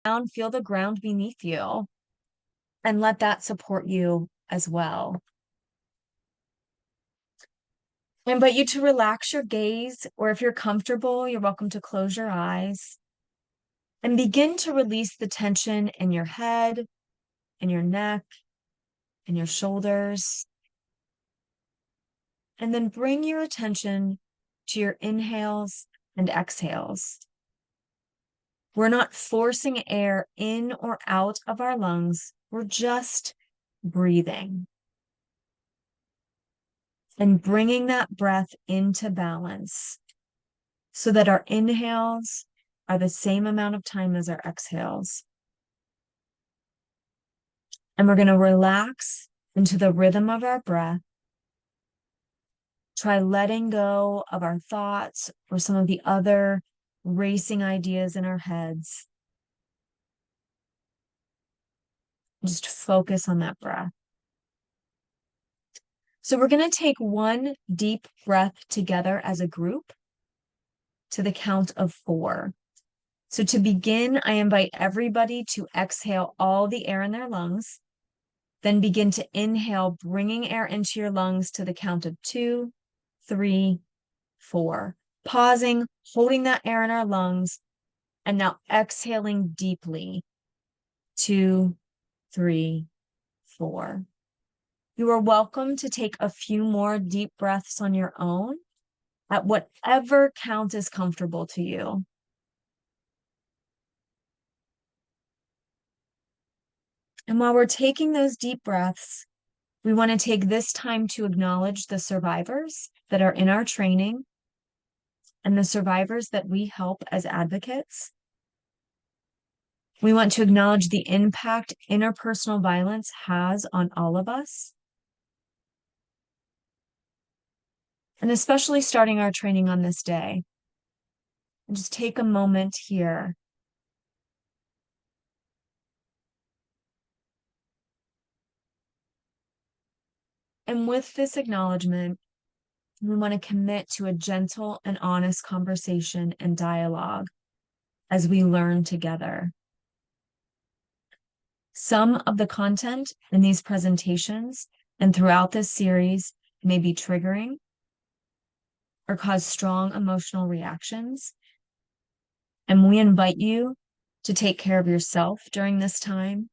down, feel the ground beneath you, and let that support you as well. I invite you to relax your gaze, or if you're comfortable, you're welcome to close your eyes and begin to release the tension in your head, in your neck, in your shoulders. And then bring your attention to your inhales and exhales. We're not forcing air in or out of our lungs. We're just breathing and bringing that breath into balance so that our inhales are the same amount of time as our exhales. And we're going to relax into the rhythm of our breath. Try letting go of our thoughts or some of the other racing ideas in our heads. Just focus on that breath. So we're going to take one deep breath together as a group to the count of 4. So to begin, I invite everybody to exhale all the air in their lungs. Then begin to inhale, bringing air into your lungs to the count of 2, 3, 4. Pausing, holding that air in our lungs, and now exhaling deeply. 2, 3, 4. You are welcome to take a few more deep breaths on your own at whatever count is comfortable to you. And while we're taking those deep breaths, we want to take this time to acknowledge the survivors that are in our training and the survivors that we help as advocates. We want to acknowledge the impact interpersonal violence has on all of us. And especially starting our training on this day. And just take a moment here. And with this acknowledgement, we want to commit to a gentle and honest conversation and dialogue as we learn together. Some of the content in these presentations and throughout this series may be triggering or cause strong emotional reactions. And we invite you to take care of yourself during this time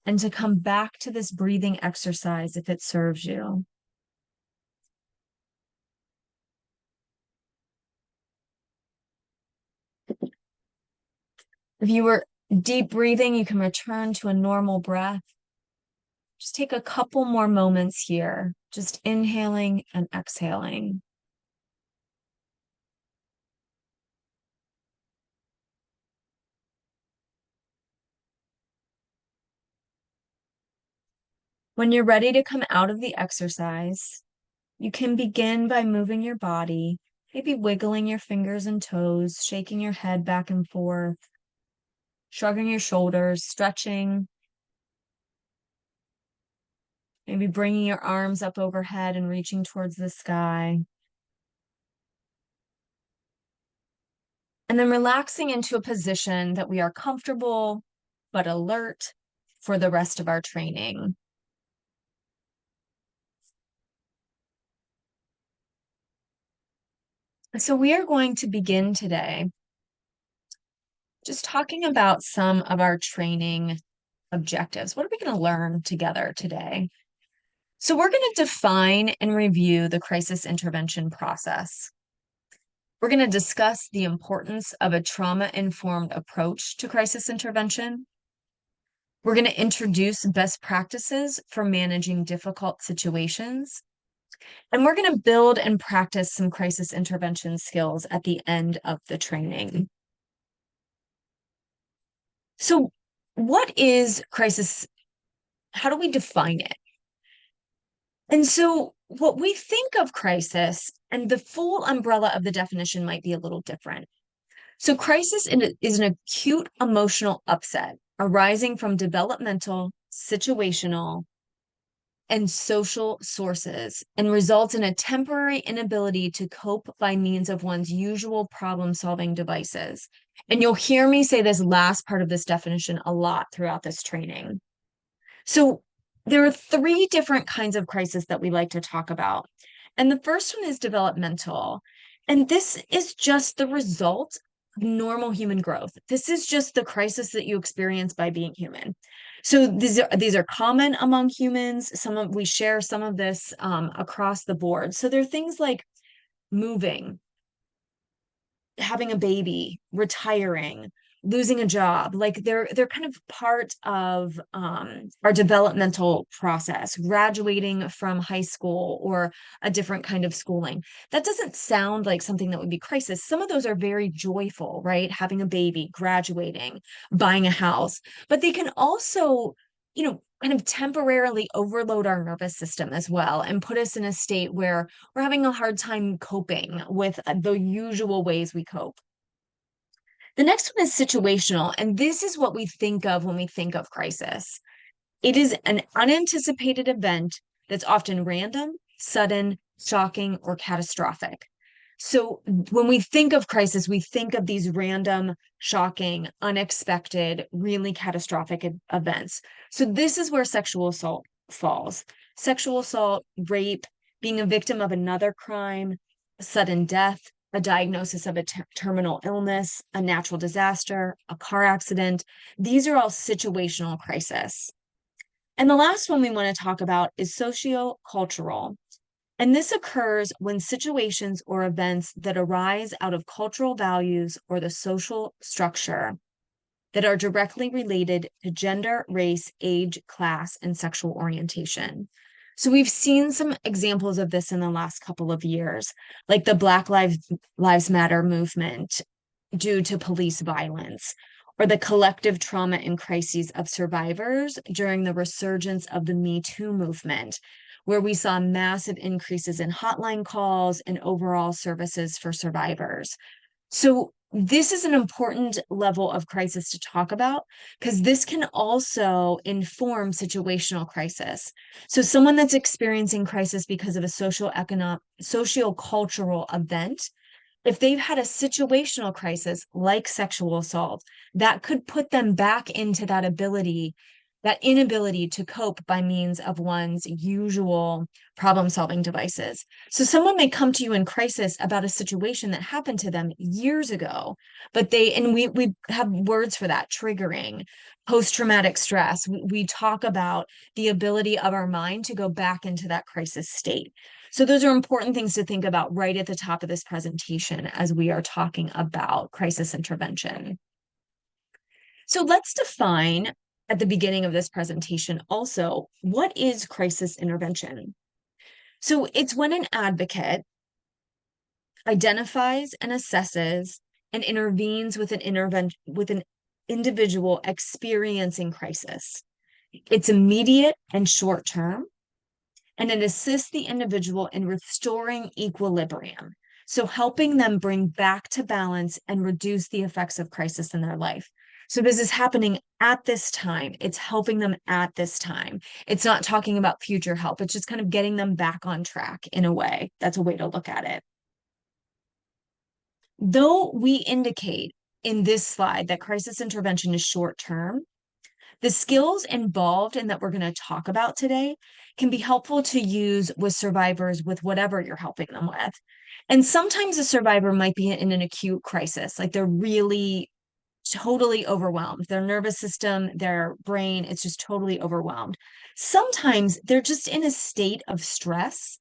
and to come back to this breathing exercise if it serves you. If you were deep breathing, you can return to a normal breath. Just take a couple more moments here, just inhaling and exhaling. When you're ready to come out of the exercise, you can begin by moving your body, maybe wiggling your fingers and toes, shaking your head back and forth, shrugging your shoulders, stretching, maybe bringing your arms up overhead and reaching towards the sky. And then relaxing into a position that we are comfortable but alert for the rest of our training. So we are going to begin today just talking about some of our training objectives. What are we going to learn together today? So we're going to define and review the crisis intervention process. We're going to discuss the importance of a trauma-informed approach to crisis intervention. We're going to introduce best practices for managing difficult situations. And we're going to build and practice some crisis intervention skills at the end of the training. So what is crisis? How do we define it? And so what we think of crisis and the full umbrella of the definition might be a little different. So crisis is an acute emotional upset arising from developmental, situational, and social sources and results in a temporary inability to cope by means of one's usual problem-solving devices. And you'll hear me say this last part of this definition a lot throughout this training. So there are three different kinds of crisis that we like to talk about. And the first one is developmental. And this is just the result of normal human growth. This is just the crisis that you experience by being human. So these are common among humans. We share some of this across the board. So there are things like moving, having a baby, retiring, losing a job. Like they're kind of part of our developmental process, graduating from high school or a different kind of schooling. That doesn't sound like something that would be crisis. Some of those are very joyful, right? Having a baby, graduating, buying a house, but they can also, kind of temporarily overload our nervous system as well and put us in a state where we're having a hard time coping with the usual ways we cope. The next one is situational, and this is what we think of when we think of crisis. It is an unanticipated event that's often random, sudden, shocking, or catastrophic. So when we think of crisis, we think of these random, shocking, unexpected, really catastrophic events. So this is where sexual assault falls. Sexual assault, rape, being a victim of another crime, sudden death, a diagnosis of a terminal illness, a natural disaster, a car accident. These are all situational crisis. And the last one we want to talk about is socio-cultural. And this occurs when situations or events that arise out of cultural values or the social structure that are directly related to gender, race, age, class, and sexual orientation. So we've seen some examples of this in the last couple of years, like the Black Lives Matter movement due to police violence, or the collective trauma and crises of survivors during the resurgence of the Me Too movement, where we saw massive increases in hotline calls and overall services for survivors. So this is an important level of crisis to talk about because this can also inform situational crisis. So someone that's experiencing crisis because of a socio-cultural event, if they've had a situational crisis like sexual assault, that could put them back into that inability to cope by means of one's usual problem-solving devices. So someone may come to you in crisis about a situation that happened to them years ago, but and we have words for that, triggering, post-traumatic stress. We talk about the ability of our mind to go back into that crisis state. So those are important things to think about right at the top of this presentation as we are talking about crisis intervention. So let's define at the beginning of this presentation also, what is crisis intervention? So it's when an advocate identifies and assesses and intervenes with an individual experiencing crisis. It's immediate and short term, and it assists the individual in restoring equilibrium. So helping them bring back to balance and reduce the effects of crisis in their life. So this is happening at this time. It's helping them at this time. It's not talking about future help. It's just kind of getting them back on track in a way. That's a way to look at it. Though we indicate in this slide that crisis intervention is short term, the skills involved and that we're going to talk about today can be helpful to use with survivors with whatever you're helping them with. And sometimes a survivor might be in an acute crisis, like they're really totally overwhelmed. Their nervous system, their brain, it's just totally overwhelmed. Sometimes they're just in a state of stress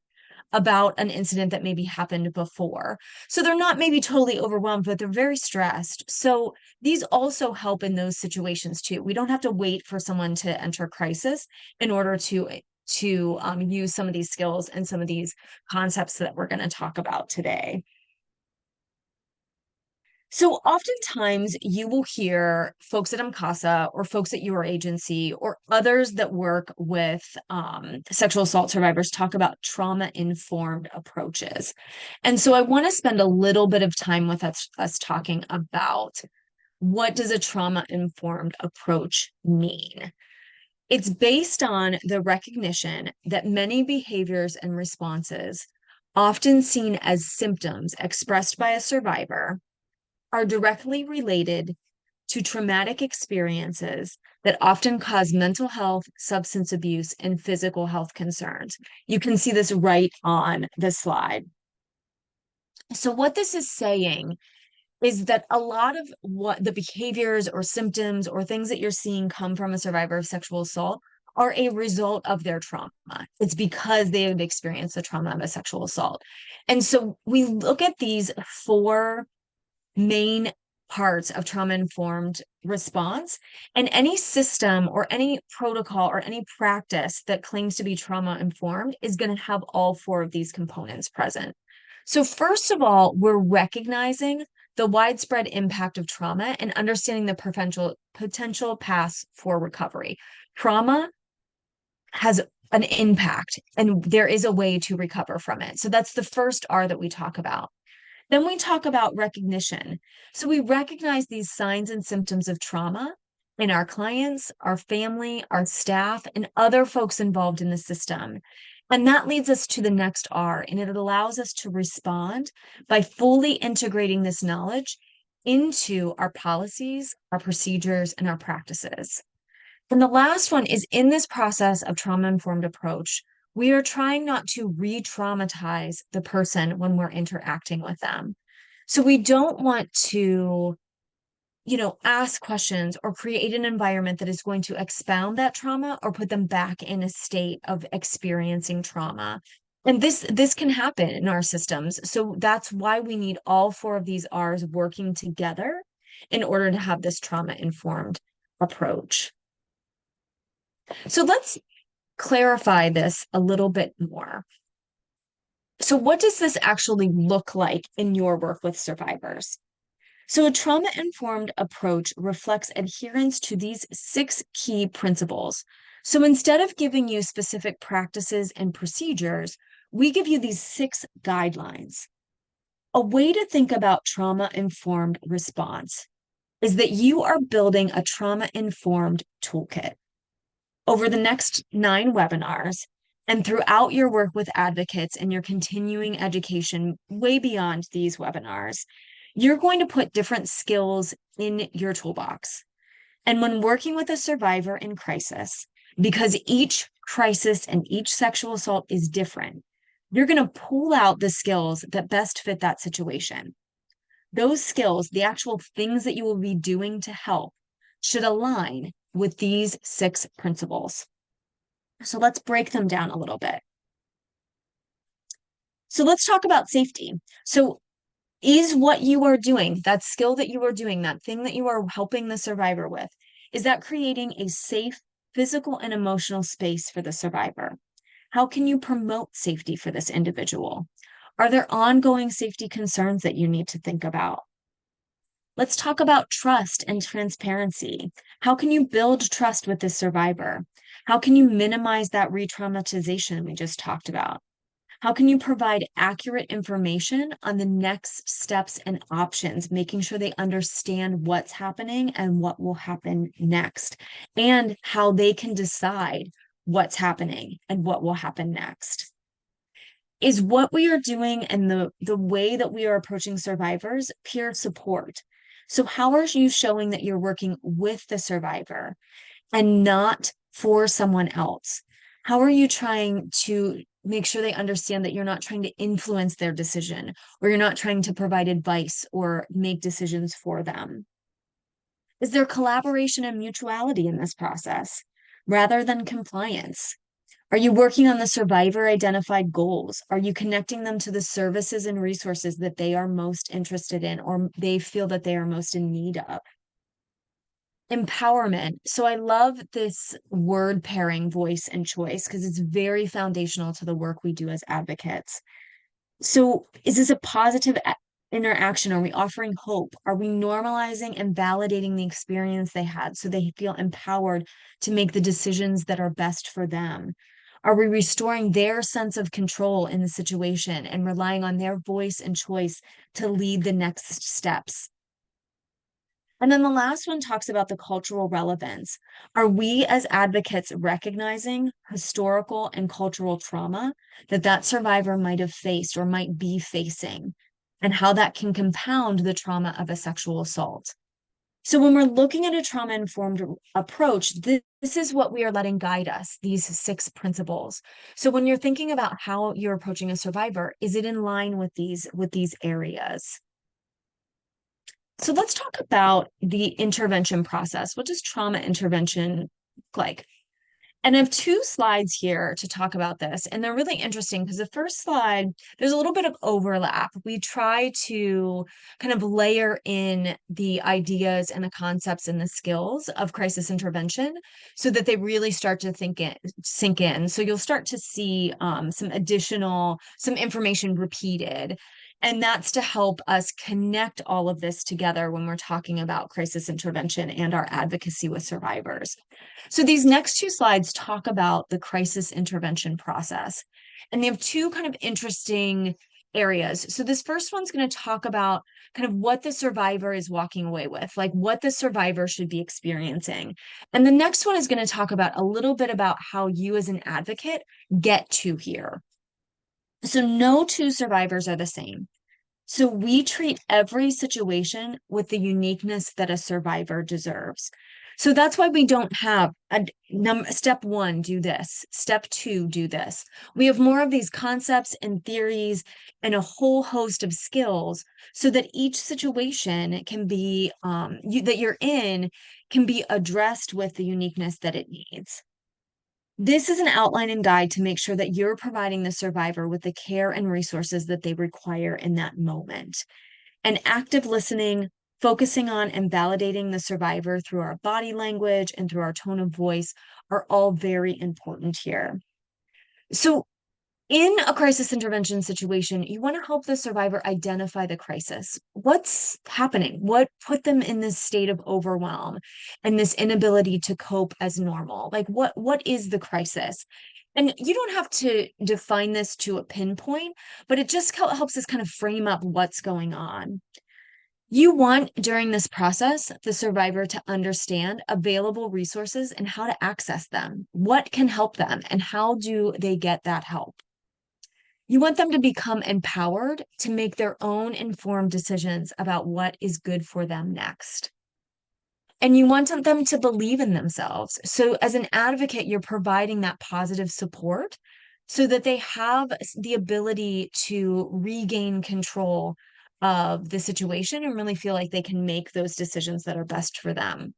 about an incident that maybe happened before. So they're not maybe totally overwhelmed, but they're very stressed. So these also help in those situations too. We don't have to wait for someone to enter crisis in order to use some of these skills and some of these concepts that we're going to talk about today. So oftentimes you will hear folks at MCASA or folks at your agency or others that work with sexual assault survivors talk about trauma-informed approaches. And so I want to spend a little bit of time with us talking about what does a trauma-informed approach mean? It's based on the recognition that many behaviors and responses, often seen as symptoms expressed by a survivor, are directly related to traumatic experiences that often cause mental health, substance abuse, and physical health concerns. You can see this right on the slide. So, what this is saying is that a lot of what the behaviors or symptoms or things that you're seeing come from a survivor of sexual assault are a result of their trauma. It's because they have experienced the trauma of a sexual assault. And so we look at these four main parts of trauma informed response, and any system or any protocol or any practice that claims to be trauma informed is going to have all four of these components present. So, first of all, we're recognizing the widespread impact of trauma and understanding the potential paths for recovery. Trauma has an impact, and there is a way to recover from it. So, that's the first R that we talk about. Then we talk about recognition. So we recognize these signs and symptoms of trauma in our clients, our family, our staff, and other folks involved in the system. And that leads us to the next R, and it allows us to respond by fully integrating this knowledge into our policies, our procedures, and our practices. And the last one is in this process of trauma-informed approach, we are trying not to re-traumatize the person when we're interacting with them. So we don't want to, ask questions or create an environment that is going to expound that trauma or put them back in a state of experiencing trauma. And this can happen in our systems. So that's why we need all four of these R's working together in order to have this trauma-informed approach. So let's clarify this a little bit more. So, what does this actually look like in your work with survivors? So, a trauma informed approach reflects adherence to these 6 key principles. So, instead of giving you specific practices and procedures, we give you these 6 guidelines. A way to think about trauma informed response is that you are building a trauma informed toolkit. Over the next 9 webinars and throughout your work with advocates and your continuing education way beyond these webinars, you're going to put different skills in your toolbox. And when working with a survivor in crisis, because each crisis and each sexual assault is different, you're going to pull out the skills that best fit that situation. Those skills, the actual things that you will be doing to help, should align with these 6 principles. So let's break them down a little bit. So let's talk about safety. So is what you are doing, that skill that you are doing, that thing that you are helping the survivor with, is that creating a safe physical and emotional space for the survivor? How can you promote safety for this individual? Are there ongoing safety concerns that you need to think about? Let's talk about trust and transparency. How can you build trust with this survivor? How can you minimize that re-traumatization we just talked about? How can you provide accurate information on the next steps and options, making sure they understand what's happening and what will happen next, and how they can decide what's happening and what will happen next? Is what we are doing and the way that we are approaching survivors peer support? So how are you showing that you're working with the survivor and not for someone else? How are you trying to make sure they understand that you're not trying to influence their decision, or you're not trying to provide advice or make decisions for them? Is there collaboration and mutuality in this process rather than compliance? Are you working on the survivor identified goals? Are you connecting them to the services and resources that they are most interested in or they feel that they are most in need of? Empowerment. So I love this word pairing, voice and choice, because it's very foundational to the work we do as advocates. So is this a positive interaction? Are we offering hope? Are we normalizing and validating the experience they had so they feel empowered to make the decisions that are best for them? Are we restoring their sense of control in the situation and relying on their voice and choice to lead the next steps? And then the last one talks about the cultural relevance. Are we as advocates recognizing historical and cultural trauma that that survivor might have faced or might be facing? and how that can compound the trauma of a sexual assault. So when we're looking at a trauma-informed approach, this is what we are letting guide us, these 6 principles. So when you're thinking about how you're approaching a survivor, is it in line with these areas? So let's talk about the intervention process. What does trauma intervention look like? And I have 2 slides here to talk about this, and they're really interesting because the first slide, there's a little bit of overlap. We try to kind of layer in the ideas and the concepts and the skills of crisis intervention so that they really start to sink in. So you'll start to see some information repeated. And that's to help us connect all of this together when we're talking about crisis intervention and our advocacy with survivors. So these next 2 slides talk about the crisis intervention process, and they have 2 kind of interesting areas. So this first one's going to talk about kind of what the survivor is walking away with, like what the survivor should be experiencing. And the next one is going to talk about a little bit about how you as an advocate get to here. So no 2 survivors are the same. So we treat every situation with the uniqueness that a survivor deserves. So that's why we don't have step 1, do this, step 2, do this. We have more of these concepts and theories and a whole host of skills so that each situation can be that you're in can be addressed with the uniqueness that it needs. This is an outline and guide to make sure that you're providing the survivor with the care and resources that they require in that moment. And active listening, focusing on and validating the survivor through our body language and through our tone of voice are all very important here. So in a crisis intervention situation, you want to help the survivor identify the crisis. What's happening? What put them in this state of overwhelm and this inability to cope as normal? Like what is the crisis? And you don't have to define this to a pinpoint, but it just helps us kind of frame up what's going on. You want, during this process, the survivor to understand available resources and how to access them. What can help them and how do they get that help? You want them to become empowered to make their own informed decisions about what is good for them next. And you want them to believe in themselves. So, as an advocate, you're providing that positive support so that they have the ability to regain control of the situation and really feel like they can make those decisions that are best for them.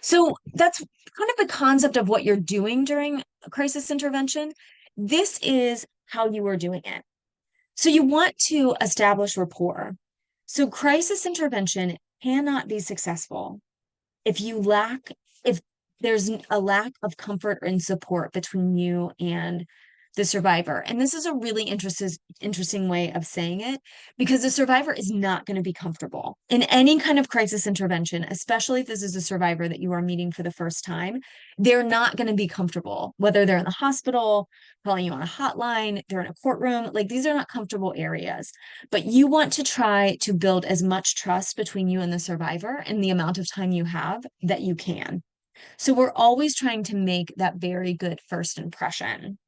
So, that's kind of the concept of what you're doing during crisis intervention. This is how you are doing it. So you want to establish rapport. So crisis intervention cannot be successful if there's a lack of comfort and support between you and the survivor. And this is a really interesting way of saying it because the survivor is not going to be comfortable in any kind of crisis intervention, especially if this is a survivor that you are meeting for the first time. They're not going to be comfortable, whether they're in the hospital, calling you on a hotline, they're in a courtroom. Like these are not comfortable areas, but you want to try to build as much trust between you and the survivor in the amount of time you have that you can. So we're always trying to make that very good first impression.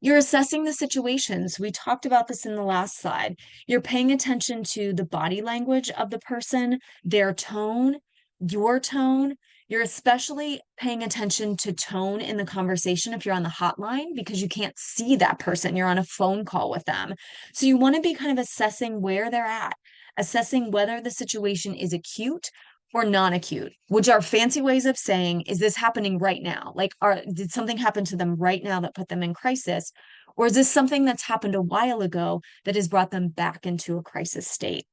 You're assessing the situations. We talked about this in the last slide. You're paying attention to the body language of the person, their tone, your tone. You're especially paying attention to tone in the conversation if you're on the hotline because you can't see that person. You're on a phone call with them. So you want to be kind of assessing where they're at, assessing whether the situation is acute or non-acute, which are fancy ways of saying, is this happening right now? Like, did something happen to them right now that put them in crisis? Or is this something that's happened a while ago that has brought them back into a crisis state?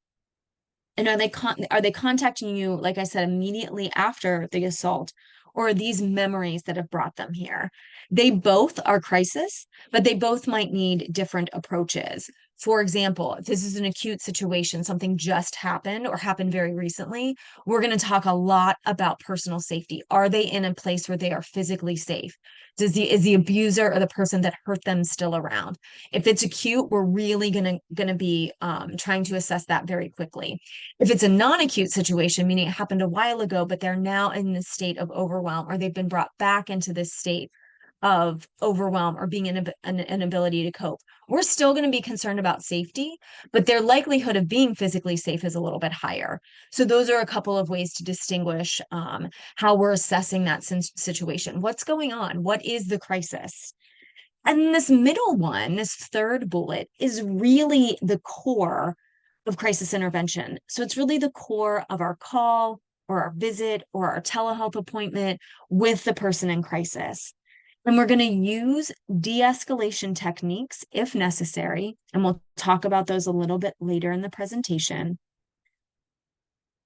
And are they contacting you, like I said, immediately after the assault, or are these memories that have brought them here? They both are crisis, but they both might need different approaches. For example, if this is an acute situation, something just happened or happened very recently, we're going to talk a lot about personal safety. Are they in a place where they are physically safe? Is the abuser or the person that hurt them still around? If it's acute, we're really gonna be trying to assess that very quickly. If it's a non-acute situation, meaning it happened a while ago, but they're now in this state of overwhelm or they've been brought back into this state, of overwhelm or being an inability to cope. We're still going to be concerned about safety, but their likelihood of being physically safe is a little bit higher. So those are a couple of ways to distinguish how we're assessing that situation. What's going on? What is the crisis? And this middle one, this third bullet, is really the core of crisis intervention. So it's really the core of our call or our visit or our telehealth appointment with the person in crisis. And we're going to use de-escalation techniques if necessary. And we'll talk about those a little bit later in the presentation.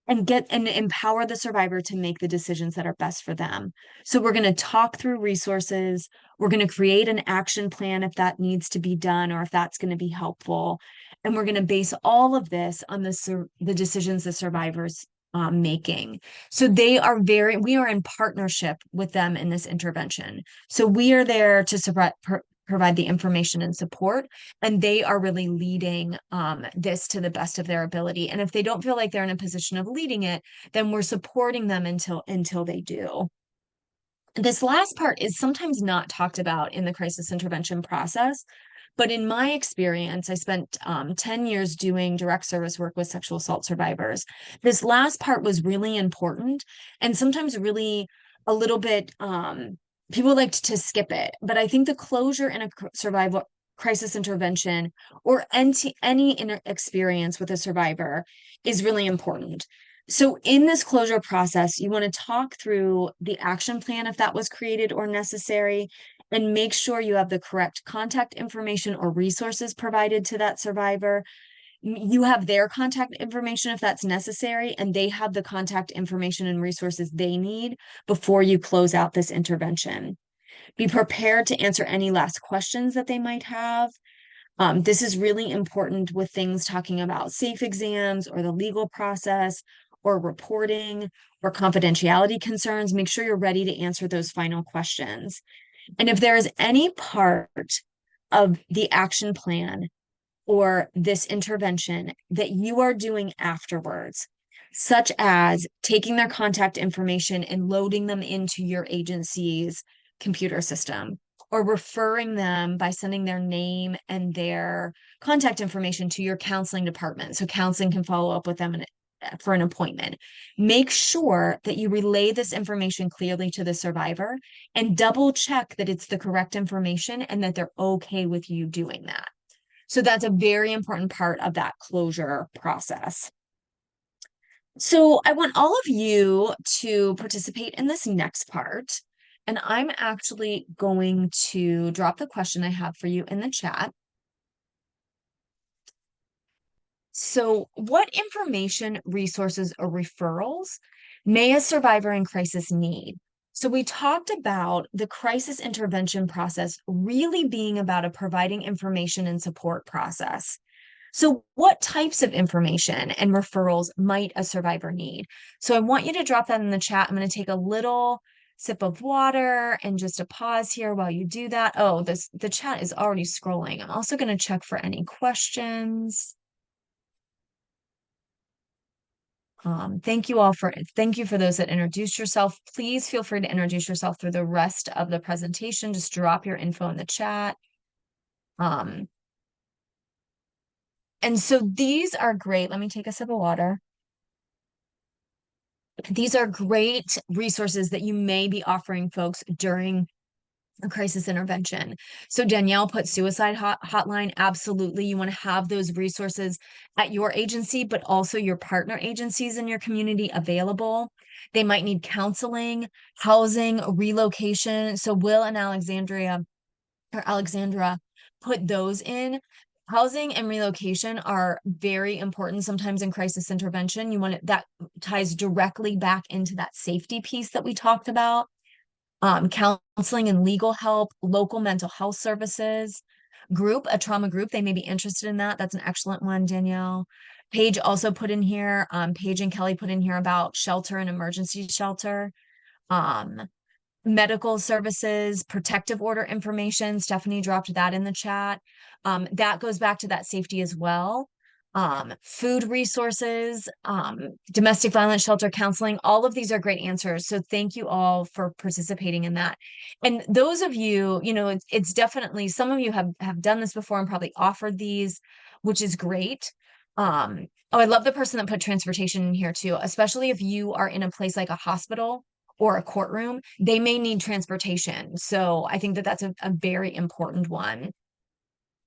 And get and empower the survivor to make the decisions that are best for them. So we're going to talk through resources. We're going to create an action plan if that needs to be done or if that's going to be helpful. And we're going to base all of this on the decisions the survivors making. So we are in partnership with them in this intervention. So we are there to provide the information and support, and they are really leading this to the best of their ability. And if they don't feel like they're in a position of leading it, then we're supporting them until they do. This last part is sometimes not talked about in the crisis intervention process. But in my experience, I spent 10 years doing direct service work with sexual assault survivors. This last part was really important and sometimes really a little bit, people like to skip it. But I think the closure in a survival crisis intervention or any experience with a survivor is really important. So in this closure process, you want to talk through the action plan if that was created or necessary, and make sure you have the correct contact information or resources provided to that survivor. You have their contact information if that's necessary, and they have the contact information and resources they need before you close out this intervention. Be prepared to answer any last questions that they might have. This is really important with things talking about safe exams or the legal process or reporting or confidentiality concerns. Make sure you're ready to answer those final questions. And if there is any part of the action plan or this intervention that you are doing afterwards, such as taking their contact information and loading them into your agency's computer system, or referring them by sending their name and their contact information to your counseling department so counseling can follow up with them for an appointment. Make sure that you relay this information clearly to the survivor and double check that it's the correct information and that they're okay with you doing that. So that's a very important part of that closure process. So I want all of you to participate in this next part. And I'm actually going to drop the question I have for you in the chat. So what information, resources, or referrals may a survivor in crisis need? So we talked about the crisis intervention process really being about a providing information and support process. So what types of information and referrals might a survivor need? So I want you to drop that in the chat. I'm going to take a little sip of water and just a pause here while you do that. Oh, the chat is already scrolling. I'm also going to check for any questions. Thank you for those that introduced yourself. Please feel free to introduce yourself through the rest of the presentation. Just drop your info in the chat. And so these are great. Let me take a sip of water. These are great resources that you may be offering folks during a crisis intervention. So Danielle put suicide hotline. Absolutely. You want to have those resources at your agency, but also your partner agencies in your community available. They might need counseling, housing, relocation. So Will and Alexandra put those in. Housing and relocation are very important sometimes in crisis intervention. That ties directly back into that safety piece that we talked about. Counseling and legal help, local mental health services, a trauma group, they may be interested in that. That's an excellent one, Danielle. Paige also put in here, Paige and Kelly put in here about shelter and emergency shelter, medical services, protective order information. Stephanie dropped that in the chat. That goes back to that safety as well. food resources, domestic violence shelter counseling. All of these are great answers. So thank you all for participating in that. And those of you, it's definitely, some of you have done this before and probably offered these, which is great. Oh, I love the person that put transportation in here too, especially if you are in a place like a hospital or a courtroom, they may need transportation. So I think that that's a very important one.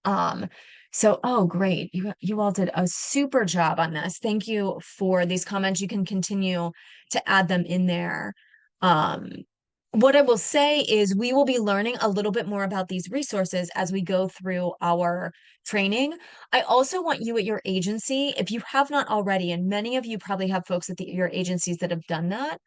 Um, so, oh, great. You all did a super job on this. Thank you for these comments. You can continue to add them in there. Um, what I will say is we will be learning a little bit more about these resources as we go through our training. I also want you at your agency, if you have not already, and many of you probably have folks at your agencies that have done that,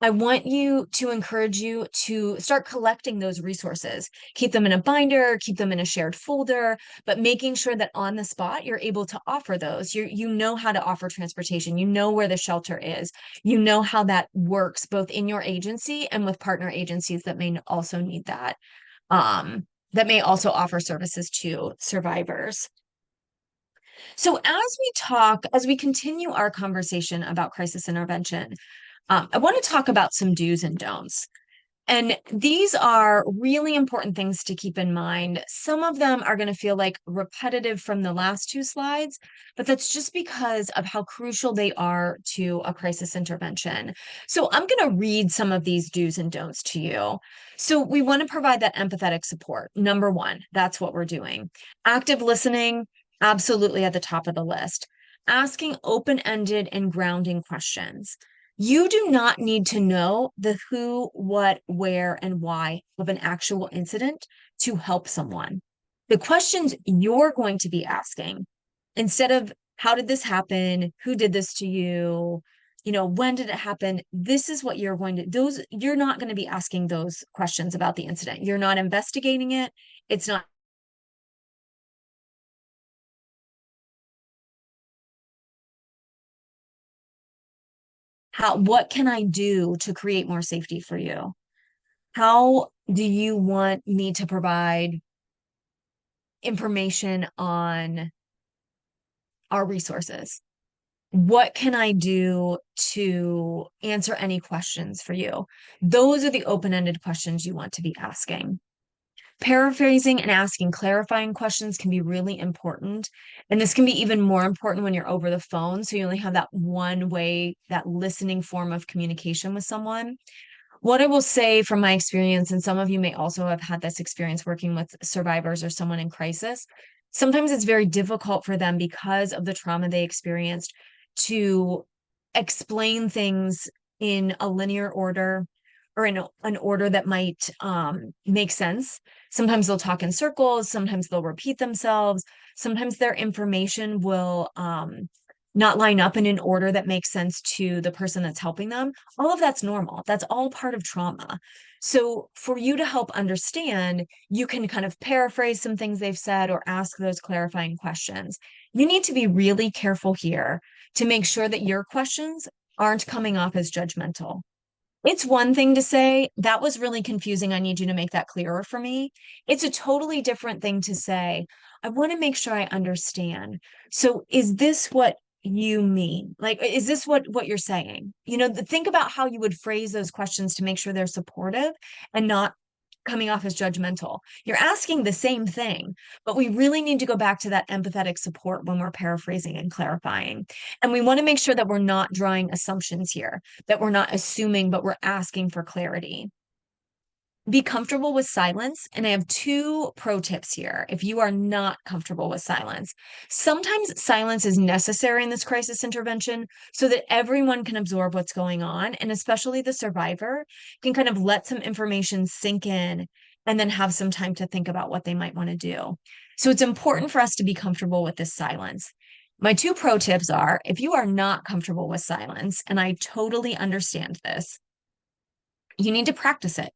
I want you to encourage you to start collecting those resources. Keep them in a binder, keep them in a shared folder, but making sure that on the spot you're able to offer those. You know how to offer transportation, you know where the shelter is, you know how that works both in your agency and with partner agencies that may also need that. That may also offer services to survivors. So as we continue our conversation about crisis intervention, I want to talk about some do's and don'ts. And these are really important things to keep in mind. Some of them are going to feel like repetitive from the last two slides, but that's just because of how crucial they are to a crisis intervention. So I'm going to read some of these do's and don'ts to you. So we want to provide that empathetic support. Number one, that's what we're doing. Active listening, absolutely at the top of the list. Asking open-ended and grounding questions. You do not need to know the who, what, where, and why of an actual incident to help someone. The questions you're going to be asking, instead of how did this happen? Who did this to you? When did it happen? This is what you're not going to be asking those questions about the incident. You're not investigating it. It's not what can I do to create more safety for you? How do you want me to provide information on our resources? What can I do to answer any questions for you? Those are the open-ended questions you want to be asking. Paraphrasing and asking clarifying questions can be really important. And this can be even more important when you're over the phone. So you only have that one way, that listening form of communication with someone. What I will say from my experience, and some of you may also have had this experience working with survivors or someone in crisis, sometimes it's very difficult for them because of the trauma they experienced to explain things in a linear order or in an order that might make sense. Sometimes they'll talk in circles, sometimes they'll repeat themselves, sometimes their information will not line up in an order that makes sense to the person that's helping them. All of that's normal. That's all part of trauma. So for you to help understand, you can kind of paraphrase some things they've said or ask those clarifying questions. You need to be really careful here to make sure that your questions aren't coming off as judgmental. It's one thing to say, that was really confusing. I need you to make that clearer for me. It's a totally different thing to say, I want to make sure I understand. So is this what you mean? Like, is this what you're saying? Think about how you would phrase those questions to make sure they're supportive and not coming off as judgmental. You're asking the same thing, but we really need to go back to that empathetic support when we're paraphrasing and clarifying. And we want to make sure that we're not drawing assumptions here, that we're not assuming, but we're asking for clarity. Be comfortable with silence. And I have two pro tips here. If you are not comfortable with silence, sometimes silence is necessary in this crisis intervention so that everyone can absorb what's going on. And especially the survivor can kind of let some information sink in and then have some time to think about what they might want to do. So it's important for us to be comfortable with this silence. My two pro tips are if you are not comfortable with silence, and I totally understand this, you need to practice it.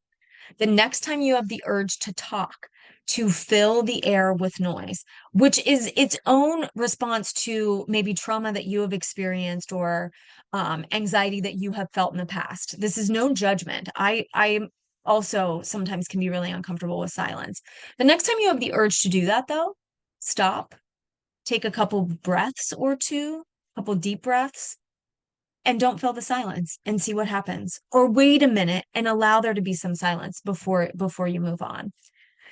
The next time you have the urge to talk, to fill the air with noise, which is its own response to maybe trauma that you have experienced or anxiety that you have felt in the past. This is no judgment. I also sometimes can be really uncomfortable with silence. The next time you have the urge to do that, though, stop, take a couple breaths or two, a couple deep breaths, and don't fill the silence and see what happens. Or wait a minute and allow there to be some silence before you move on.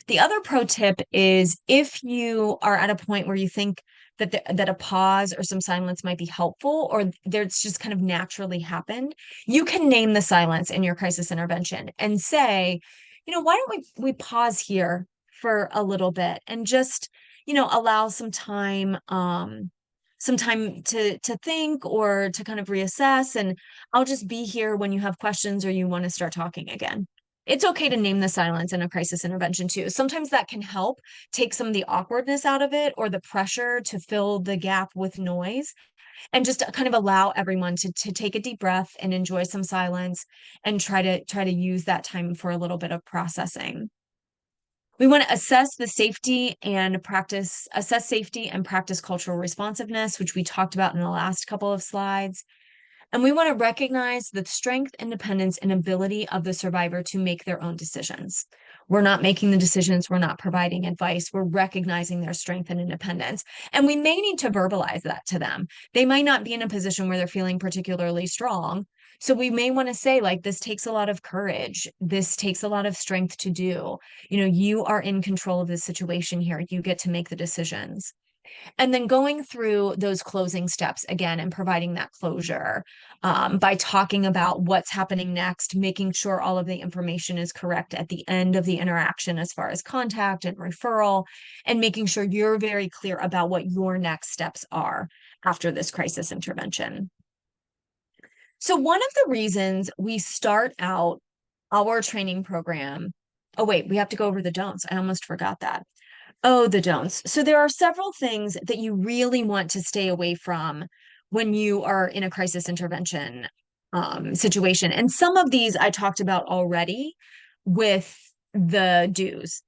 The other pro tip is if you are at a point where you think that that a pause or some silence might be helpful, or there's just kind of naturally happened, you can name the silence in your crisis intervention and say, why don't we pause here for a little bit and just, allow some time to think or to kind of reassess, and I'll just be here when you have questions or you want to start talking again. It's okay to name the silence in a crisis intervention too. Sometimes that can help take some of the awkwardness out of it or the pressure to fill the gap with noise, and just kind of allow everyone to take a deep breath and enjoy some silence and try to use that time for a little bit of processing. We want to assess safety and practice cultural responsiveness, which we talked about in the last couple of slides. And we want to recognize the strength, independence, and ability of the survivor to make their own decisions. We're not making the decisions. We're not providing advice. We're recognizing their strength and independence. And we may need to verbalize that to them. They might not be in a position where they're feeling particularly strong. So we may want to say, like, this takes a lot of courage. This takes a lot of strength to do. You are in control of this situation here. You get to make the decisions. And then going through those closing steps again and providing that closure by talking about what's happening next, making sure all of the information is correct at the end of the interaction as far as contact and referral, and making sure you're very clear about what your next steps are after this crisis intervention. So one of the reasons we start out our training program, oh wait, we have to go over the don'ts. I almost forgot that. Oh, the don'ts. So there are several things that you really want to stay away from when you are in a crisis intervention situation. And some of these I talked about already with the do's,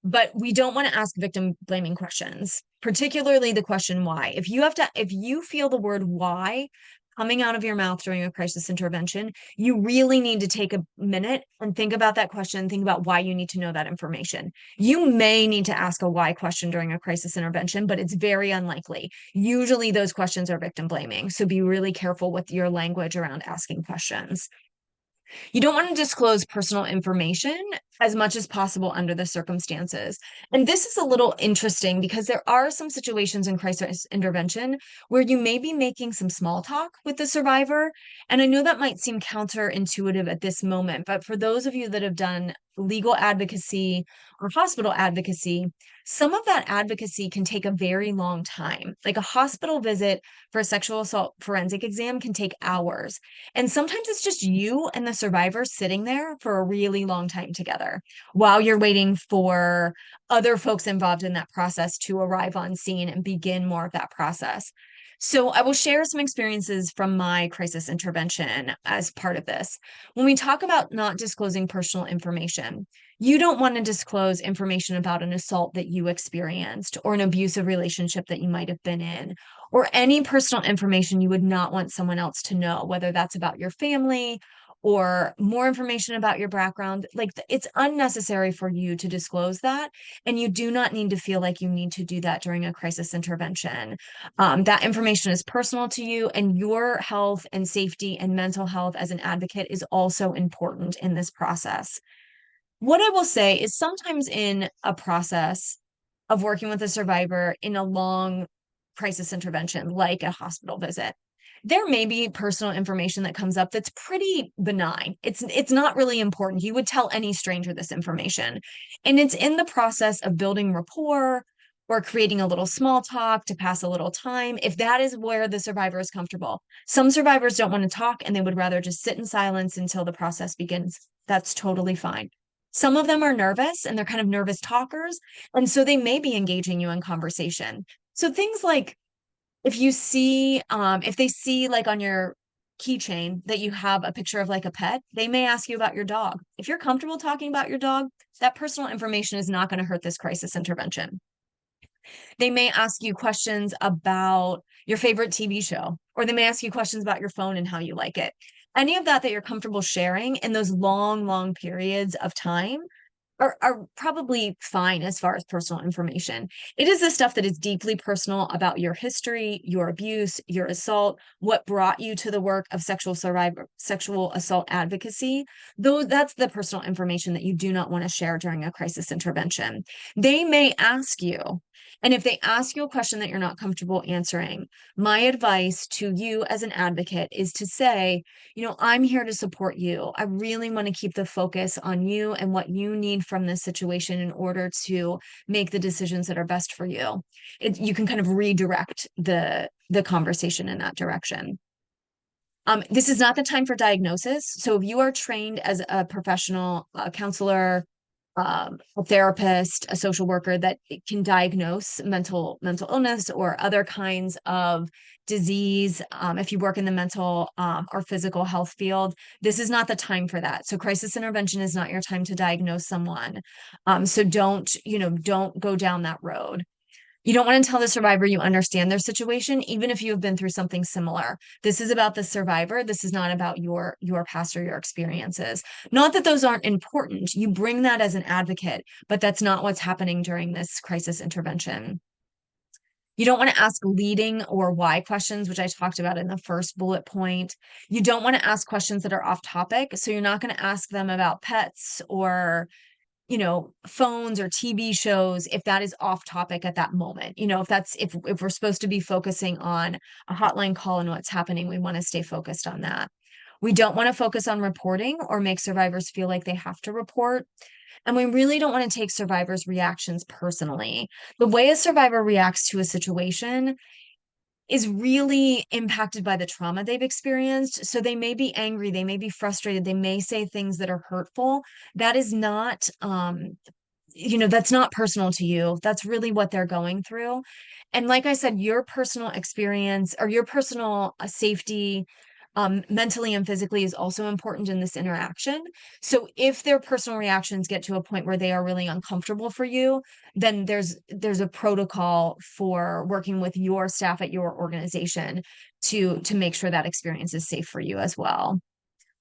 but we don't want to ask victim blaming questions, particularly the question why. If you feel the word why coming out of your mouth during a crisis intervention, you really need to take a minute and think about that question, think about why you need to know that information. You may need to ask a why question during a crisis intervention, but it's very unlikely. Usually those questions are victim blaming. So be really careful with your language around asking questions. You don't want to disclose personal information as much as possible under the circumstances. And this is a little interesting because there are some situations in crisis intervention where you may be making some small talk with the survivor. And I know that might seem counterintuitive at this moment, but for those of you that have done legal advocacy or hospital advocacy, some of that advocacy can take a very long time. Like a hospital visit for a sexual assault forensic exam can take hours. And sometimes it's just you and the survivor sitting there for a really long time together while you're waiting for other folks involved in that process to arrive on scene and begin more of that process. So I will share some experiences from my crisis intervention as part of this. When we talk about not disclosing personal information, you don't want to disclose information about an assault that you experienced or an abusive relationship that you might have been in, or any personal information you would not want someone else to know, whether that's about your family or more information about your background. Like it's unnecessary for you to disclose that. And you do not need to feel like you need to do that during a crisis intervention. That information is personal to you, and your health and safety and mental health as an advocate is also important in this process. What I will say is sometimes in a process of working with a survivor in a long crisis intervention, like a hospital visit, there may be personal information that comes up that's pretty benign. It's not really important. You would tell any stranger this information. And it's in the process of building rapport or creating a little small talk to pass a little time, if that is where the survivor is comfortable. Some survivors don't want to talk and they would rather just sit in silence until the process begins. That's totally fine. Some of them are nervous and they're kind of nervous talkers. And so they may be engaging you in conversation. So things like if they see like on your keychain that you have a picture of like a pet, they may ask you about your dog. If you're comfortable talking about your dog, that personal information is not going to hurt this crisis intervention. They may ask you questions about your favorite TV show, or they may ask you questions about your phone and how you like it. Any of that you're comfortable sharing in those long, long periods of time, are probably fine as far as personal information. It is the stuff that is deeply personal about your history, your abuse, your assault, what brought you to the work of sexual assault advocacy. Though that's the personal information that you do not want to share during a crisis intervention. They may ask you, and if they ask you a question that you're not comfortable answering, my advice to you as an advocate is to say, I'm here to support you. I really want to keep the focus on you and what you need from this situation in order to make the decisions that are best for you. You can kind of redirect the conversation in that direction. This is not the time for diagnosis. So if you are trained as a professional counselor, a therapist, a social worker that can diagnose mental illness or other kinds of disease. If you work in the mental or physical health field, this is not the time for that. So crisis intervention is not your time to diagnose someone. So don't go down that road. You don't want to tell the survivor you understand their situation, even if you have been through something similar. This is about the survivor. This is not about your past or your experiences. Not that those aren't important. You bring that as an advocate, but that's not what's happening during this crisis intervention. You don't want to ask leading or why questions, which I talked about in the first bullet point. You don't want to ask questions that are off topic. So you're not going to ask them about pets or phones or TV shows if that is off topic at that moment. If we're supposed to be focusing on a hotline call and what's happening, we want to stay focused on that. We don't want to focus on reporting or make survivors feel like they have to report. And we really don't want to take survivors' reactions personally. The way a survivor reacts to a situation is really impacted by the trauma they've experienced. So they may be angry, they may be frustrated, they may say things that are hurtful. That is not, that's not personal to you. That's really what they're going through. And like I said, your personal experience or your personal safety, mentally and physically is also important in this interaction. So if their personal reactions get to a point where they are really uncomfortable for you, then there's a protocol for working with your staff at your organization to make sure that experience is safe for you as well.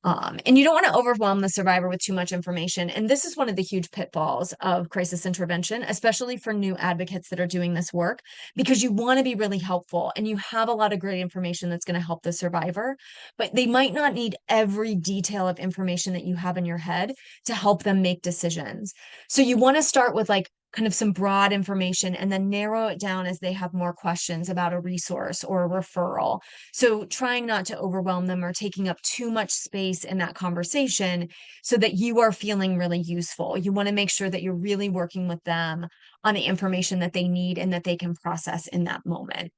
And you don't want to overwhelm the survivor with too much information. And this is one of the huge pitfalls of crisis intervention, especially for new advocates that are doing this work, because you want to be really helpful and you have a lot of great information that's going to help the survivor, but they might not need every detail of information that you have in your head to help them make decisions. So you want to start with like kind of some broad information and then narrow it down as they have more questions about a resource or a referral. So trying not to overwhelm them or taking up too much space in that conversation so that you are feeling really useful. You want to make sure that you're really working with them on the information that they need and that they can process in that moment.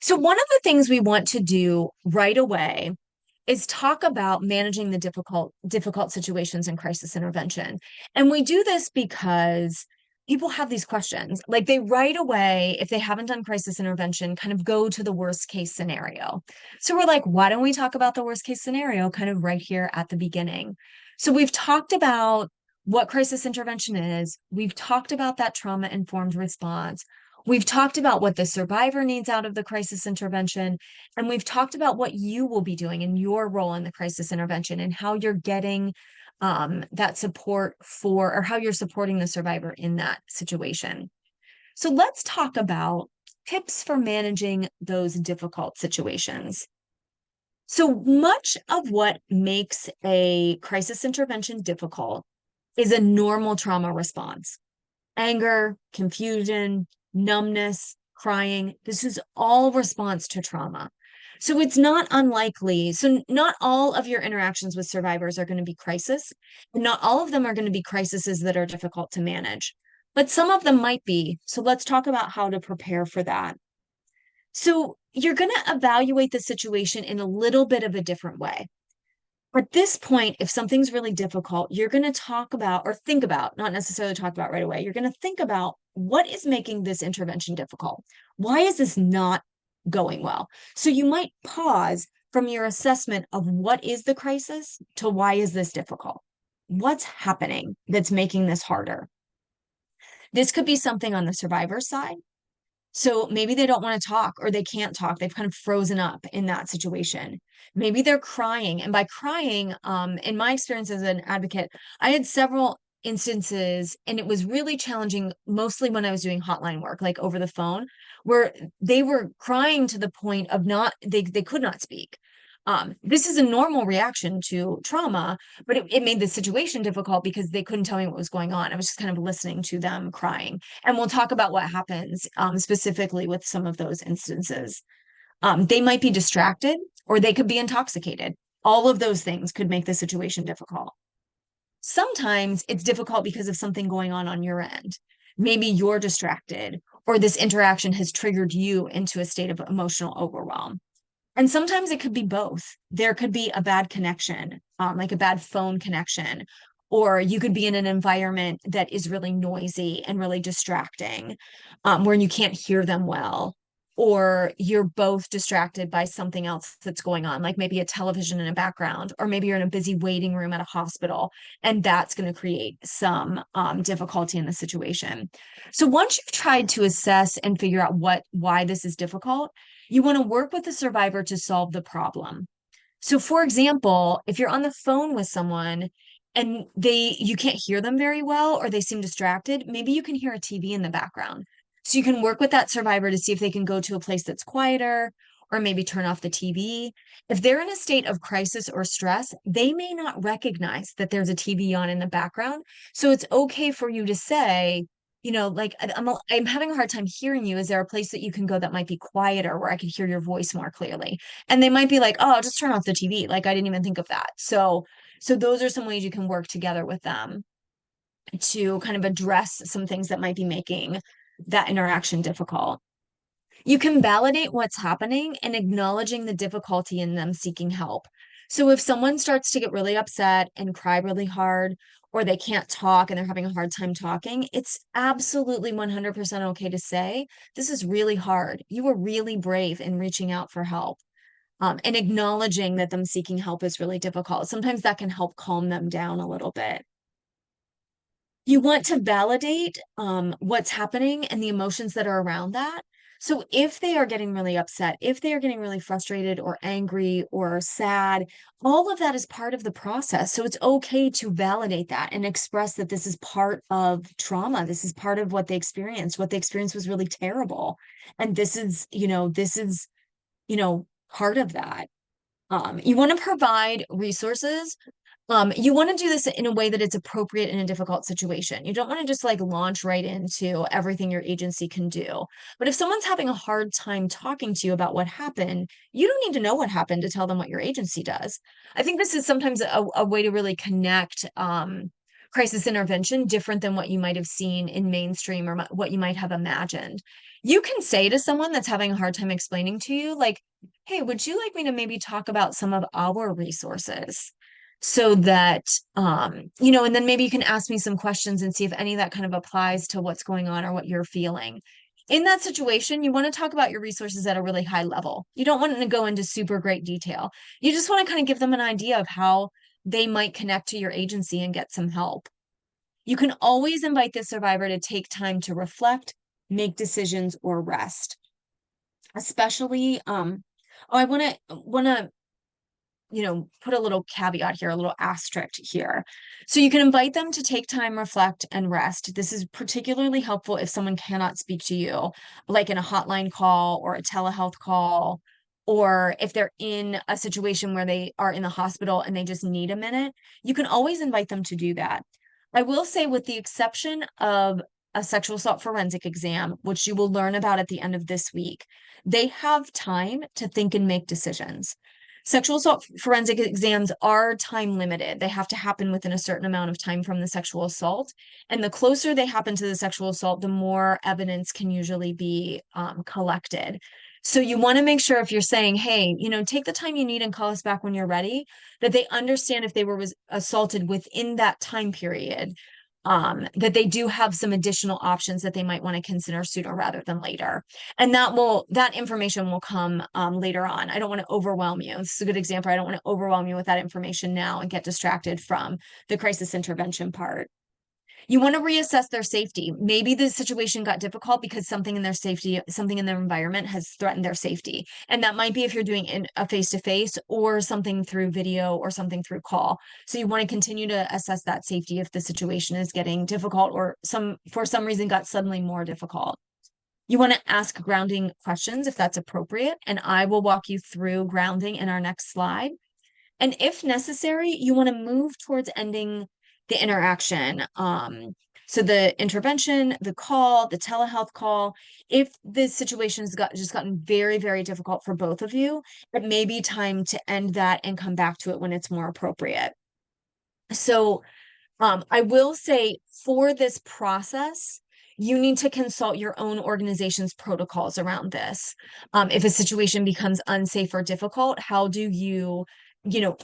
So one of the things we want to do right away is talk about managing the difficult situations in crisis intervention. And we do this because people have these questions. Like they right away, if they haven't done crisis intervention, kind of go to the worst case scenario. So we're like, why don't we talk about the worst case scenario kind of right here at the beginning? So we've talked about what crisis intervention is. We've talked about that trauma-informed response. We've talked about what the survivor needs out of the crisis intervention, and we've talked about what you will be doing in your role in the crisis intervention and how you're getting that support or how you're supporting the survivor in that situation. So let's talk about tips for managing those difficult situations. So much of what makes a crisis intervention difficult is a normal trauma response. Anger, confusion, numbness, crying. This is all response to trauma. So it's not unlikely. So not all of your interactions with survivors are going to be crisis, and not all of them are going to be crises that are difficult to manage, but some of them might be. So let's talk about how to prepare for that. So you're going to evaluate the situation in a little bit of a different way. At this point, if something's really difficult, you're going to talk about or think about, not necessarily talk about right away, you're going to think about what is making this intervention difficult? Why is this not going well? So you might pause from your assessment of what is the crisis to why is this difficult? What's happening that's making this harder? This could be something on the survivor side. So maybe they don't want to talk or they can't talk. They've kind of frozen up in that situation. Maybe they're crying. And by crying, in my experience as an advocate, I had several instances, and it was really challenging, mostly when I was doing hotline work, like over the phone, where they were crying to the point of they could not speak. This is a normal reaction to trauma, but it made the situation difficult because they couldn't tell me what was going on. I was just kind of listening to them crying. And we'll talk about what happens specifically with some of those instances. They might be distracted or they could be intoxicated. All of those things could make the situation difficult. Sometimes it's difficult because of something going on your end. Maybe you're distracted or this interaction has triggered you into a state of emotional overwhelm. And sometimes it could be both. There could be a bad connection, like a bad phone connection, or you could be in an environment that is really noisy and really distracting, where you can't hear them well, or you're both distracted by something else that's going on, like maybe a television in a background, or maybe you're in a busy waiting room at a hospital, and that's going to create some difficulty in the situation. So once you've tried to assess and figure out why this is difficult, you want to work with the survivor to solve the problem. So, for example, if you're on the phone with someone and you can't hear them very well or they seem distracted, maybe you can hear a TV in the background. So you can work with that survivor to see if they can go to a place that's quieter or maybe turn off the TV. If they're in a state of crisis or stress, they may not recognize that there's a TV on in the background. So it's okay for you to say, like I'm having a hard time hearing you. Is there a place that you can go that might be quieter where I could hear your voice more clearly? And they might be like, oh, I'll just turn off the TV. Like I didn't even think of that. So those are some ways you can work together with them to kind of address some things that might be making that interaction difficult. You can validate what's happening and acknowledging the difficulty in them seeking help. So if someone starts to get really upset and cry really hard, or they can't talk and they're having a hard time talking, it's absolutely 100% okay to say, this is really hard. You were really brave in reaching out for help. And acknowledging that them seeking help is really difficult. Sometimes that can help calm them down a little bit. You want to validate what's happening and the emotions that are around that. So if they are getting really upset, if they are getting really frustrated or angry or sad, all of that is part of the process. So it's okay to validate that and express that this is part of trauma. This is part of what they experienced. What they experienced was really terrible. And this is part of that. You want to provide resources. You want to do this in a way that it's appropriate in a difficult situation. You don't want to just like launch right into everything your agency can do. But if someone's having a hard time talking to you about what happened, you don't need to know what happened to tell them what your agency does. I think this is sometimes a way to really connect crisis intervention different than what you might have seen in mainstream or what you might have imagined. You can say to someone that's having a hard time explaining to you, like, hey, would you like me to maybe talk about some of our resources? So that and then maybe you can ask me some questions and see if any of that kind of applies to what's going on or what you're feeling. In that situation, you want to talk about your resources at a really high level. You don't want to go into super great detail. You just want to kind of give them an idea of how they might connect to your agency and get some help. You can always invite the survivor to take time to reflect, make decisions, or rest. Especially, I want to put a little caveat here, a little asterisk here. So you can invite them to take time, reflect, and rest. This is particularly helpful if someone cannot speak to you, like in a hotline call or a telehealth call, or if they're in a situation where they are in the hospital and they just need a minute. You can always invite them to do that. I will say, with the exception of a sexual assault forensic exam, which you will learn about at the end of this week, they have time to think and make decisions. Sexual assault forensic exams are time limited. They have to happen within a certain amount of time from the sexual assault. And the closer they happen to the sexual assault, the more evidence can usually be collected. So you want to make sure, if you're saying, hey, take the time you need and call us back when you're ready, that they understand if they were assaulted within that time period, that they do have some additional options that they might want to consider sooner rather than later. And that information will come later on. I don't want to overwhelm you. This is a good example. I don't want to overwhelm you with that information now and get distracted from the crisis intervention part. You want to reassess their safety. Maybe the situation got difficult because something in their safety, something in their environment has threatened their safety. And that might be if you're doing a face-to-face or something through video or something through call. So you want to continue to assess that safety if the situation is getting difficult or for some reason got suddenly more difficult. You want to ask grounding questions if that's appropriate, and I will walk you through grounding in our next slide. And if necessary, you want to move towards ending the interaction. So the intervention, the call, the telehealth call, if the situation has just gotten very, very difficult for both of you, it may be time to end that and come back to it when it's more appropriate. So I will say for this process, you need to consult your own organization's protocols around this. If a situation becomes unsafe or difficult, how do you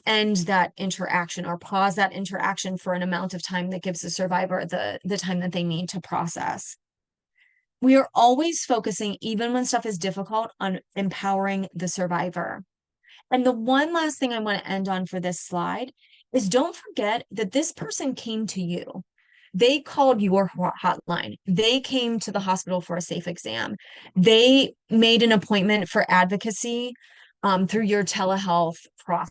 end that interaction or pause that interaction for an amount of time that gives the survivor the time that they need to process? We are always focusing, even when stuff is difficult, on empowering the survivor. And the one last thing I want to end on for this slide is don't forget that this person came to you. They called your hotline. They came to the hospital for a safe exam. They made an appointment for advocacy through your telehealth process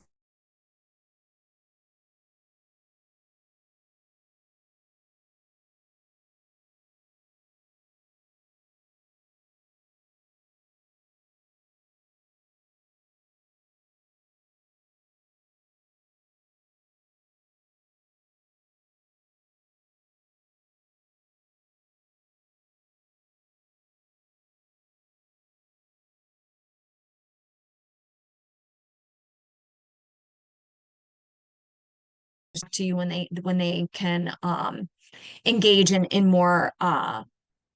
to you when they can engage in more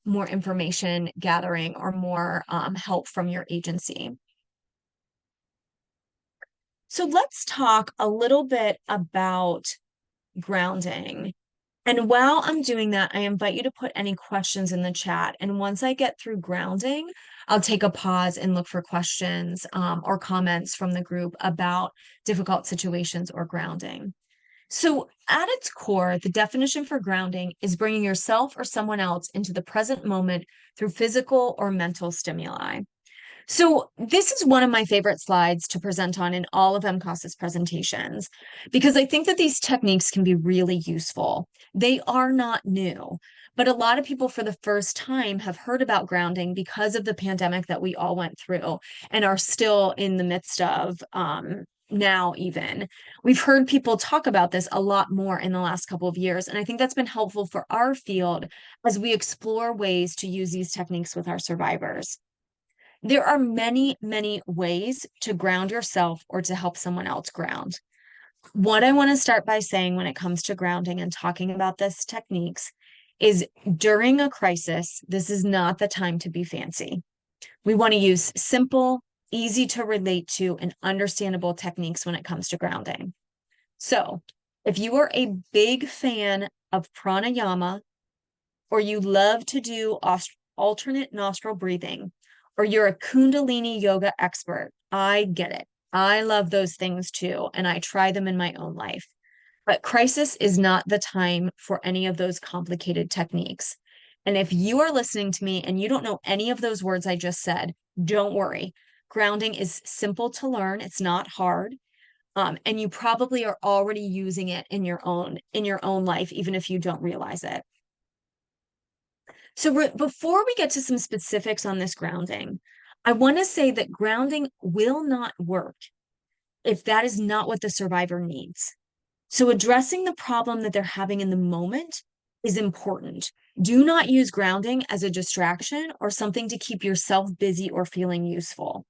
information gathering or more help from your agency. So let's talk a little bit about grounding. And while I'm doing that, I invite you to put any questions in the chat. And once I get through grounding, I'll take a pause and look for questions or comments from the group about difficult situations or grounding. So, at its core, the definition for grounding is bringing yourself or someone else into the present moment through physical or mental stimuli. So this is one of my favorite slides to present on in all of MCAS's presentations, because I think that these techniques can be really useful. They are not new, but a lot of people for the first time have heard about grounding because of the pandemic that we all went through and are still in the midst of now even. We've heard people talk about this a lot more in the last couple of years, and I think that's been helpful for our field as we explore ways to use these techniques with our survivors. There are many, many ways to ground yourself or to help someone else ground. What I want to start by saying when it comes to grounding and talking about this techniques is during a crisis, this is not the time to be fancy. We want to use simple, easy to relate to, and understandable techniques when it comes to grounding. So, if you are a big fan of pranayama, or you love to do alternate nostril breathing, or you're a Kundalini yoga expert, I get it. I love those things too, and I try them in my own life. But crisis is not the time for any of those complicated techniques. And if you are listening to me and you don't know any of those words I just said, don't worry. Grounding is simple to learn. It's not hard. And you probably are already using it in your own life, even if you don't realize it. So before we get to some specifics on this grounding, I want to say that grounding will not work if that is not what the survivor needs. So addressing the problem that they're having in the moment is important. Do not use grounding as a distraction or something to keep yourself busy or feeling useful.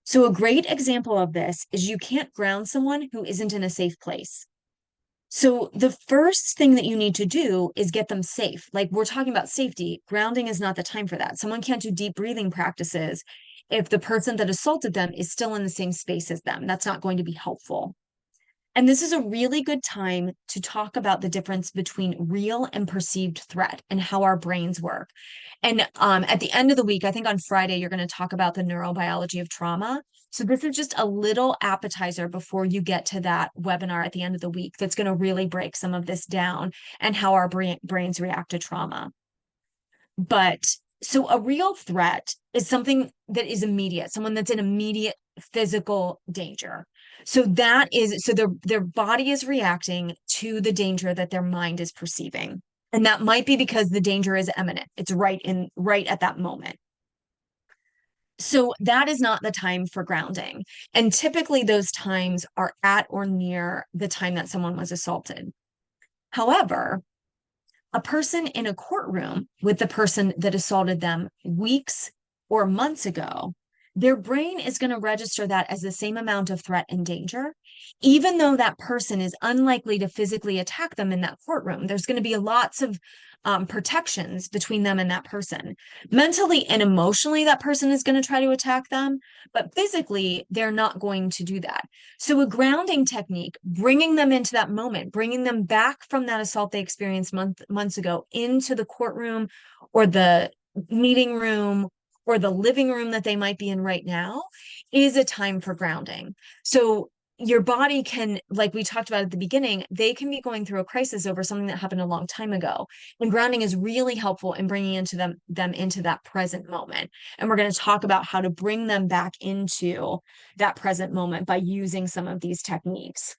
So a great example of this is you can't ground someone who isn't in a safe place. So the first thing that you need to do is get them safe. Like we're talking about safety, grounding is not the time for that. Someone can't do deep breathing practices if the person that assaulted them is still in the same space as them. That's not going to be helpful. And this is a really good time to talk about the difference between real and perceived threat and how our brains work. And at the end of the week, I think on Friday, you're going to talk about the neurobiology of trauma. So this is just a little appetizer before you get to that webinar at the end of the week that's going to really break some of this down and how our brains react to trauma. But so a real threat is something that is immediate, someone that's in immediate physical danger. So that is, so their body is reacting to the danger that their mind is perceiving. And that might be because the danger is imminent. It's right at that moment. So that is not the time for grounding. And typically those times are at or near the time that someone was assaulted. However, a person in a courtroom with the person that assaulted them weeks or months ago, their brain is going to register that as the same amount of threat and danger, even though that person is unlikely to physically attack them in that courtroom. There's going to be lots of protections between them and that person. Mentally and emotionally, that person is going to try to attack them, but physically, they're not going to do that. So, a grounding technique, bringing them into that moment, bringing them back from that assault they experienced months ago into the courtroom or the meeting room or the living room that they might be in right now, is a time for grounding. So, your body can, like we talked about at the beginning, they can be going through a crisis over something that happened a long time ago. And grounding is really helpful in bringing into them into that present moment. And we're going to talk about how to bring them back into that present moment by using some of these techniques.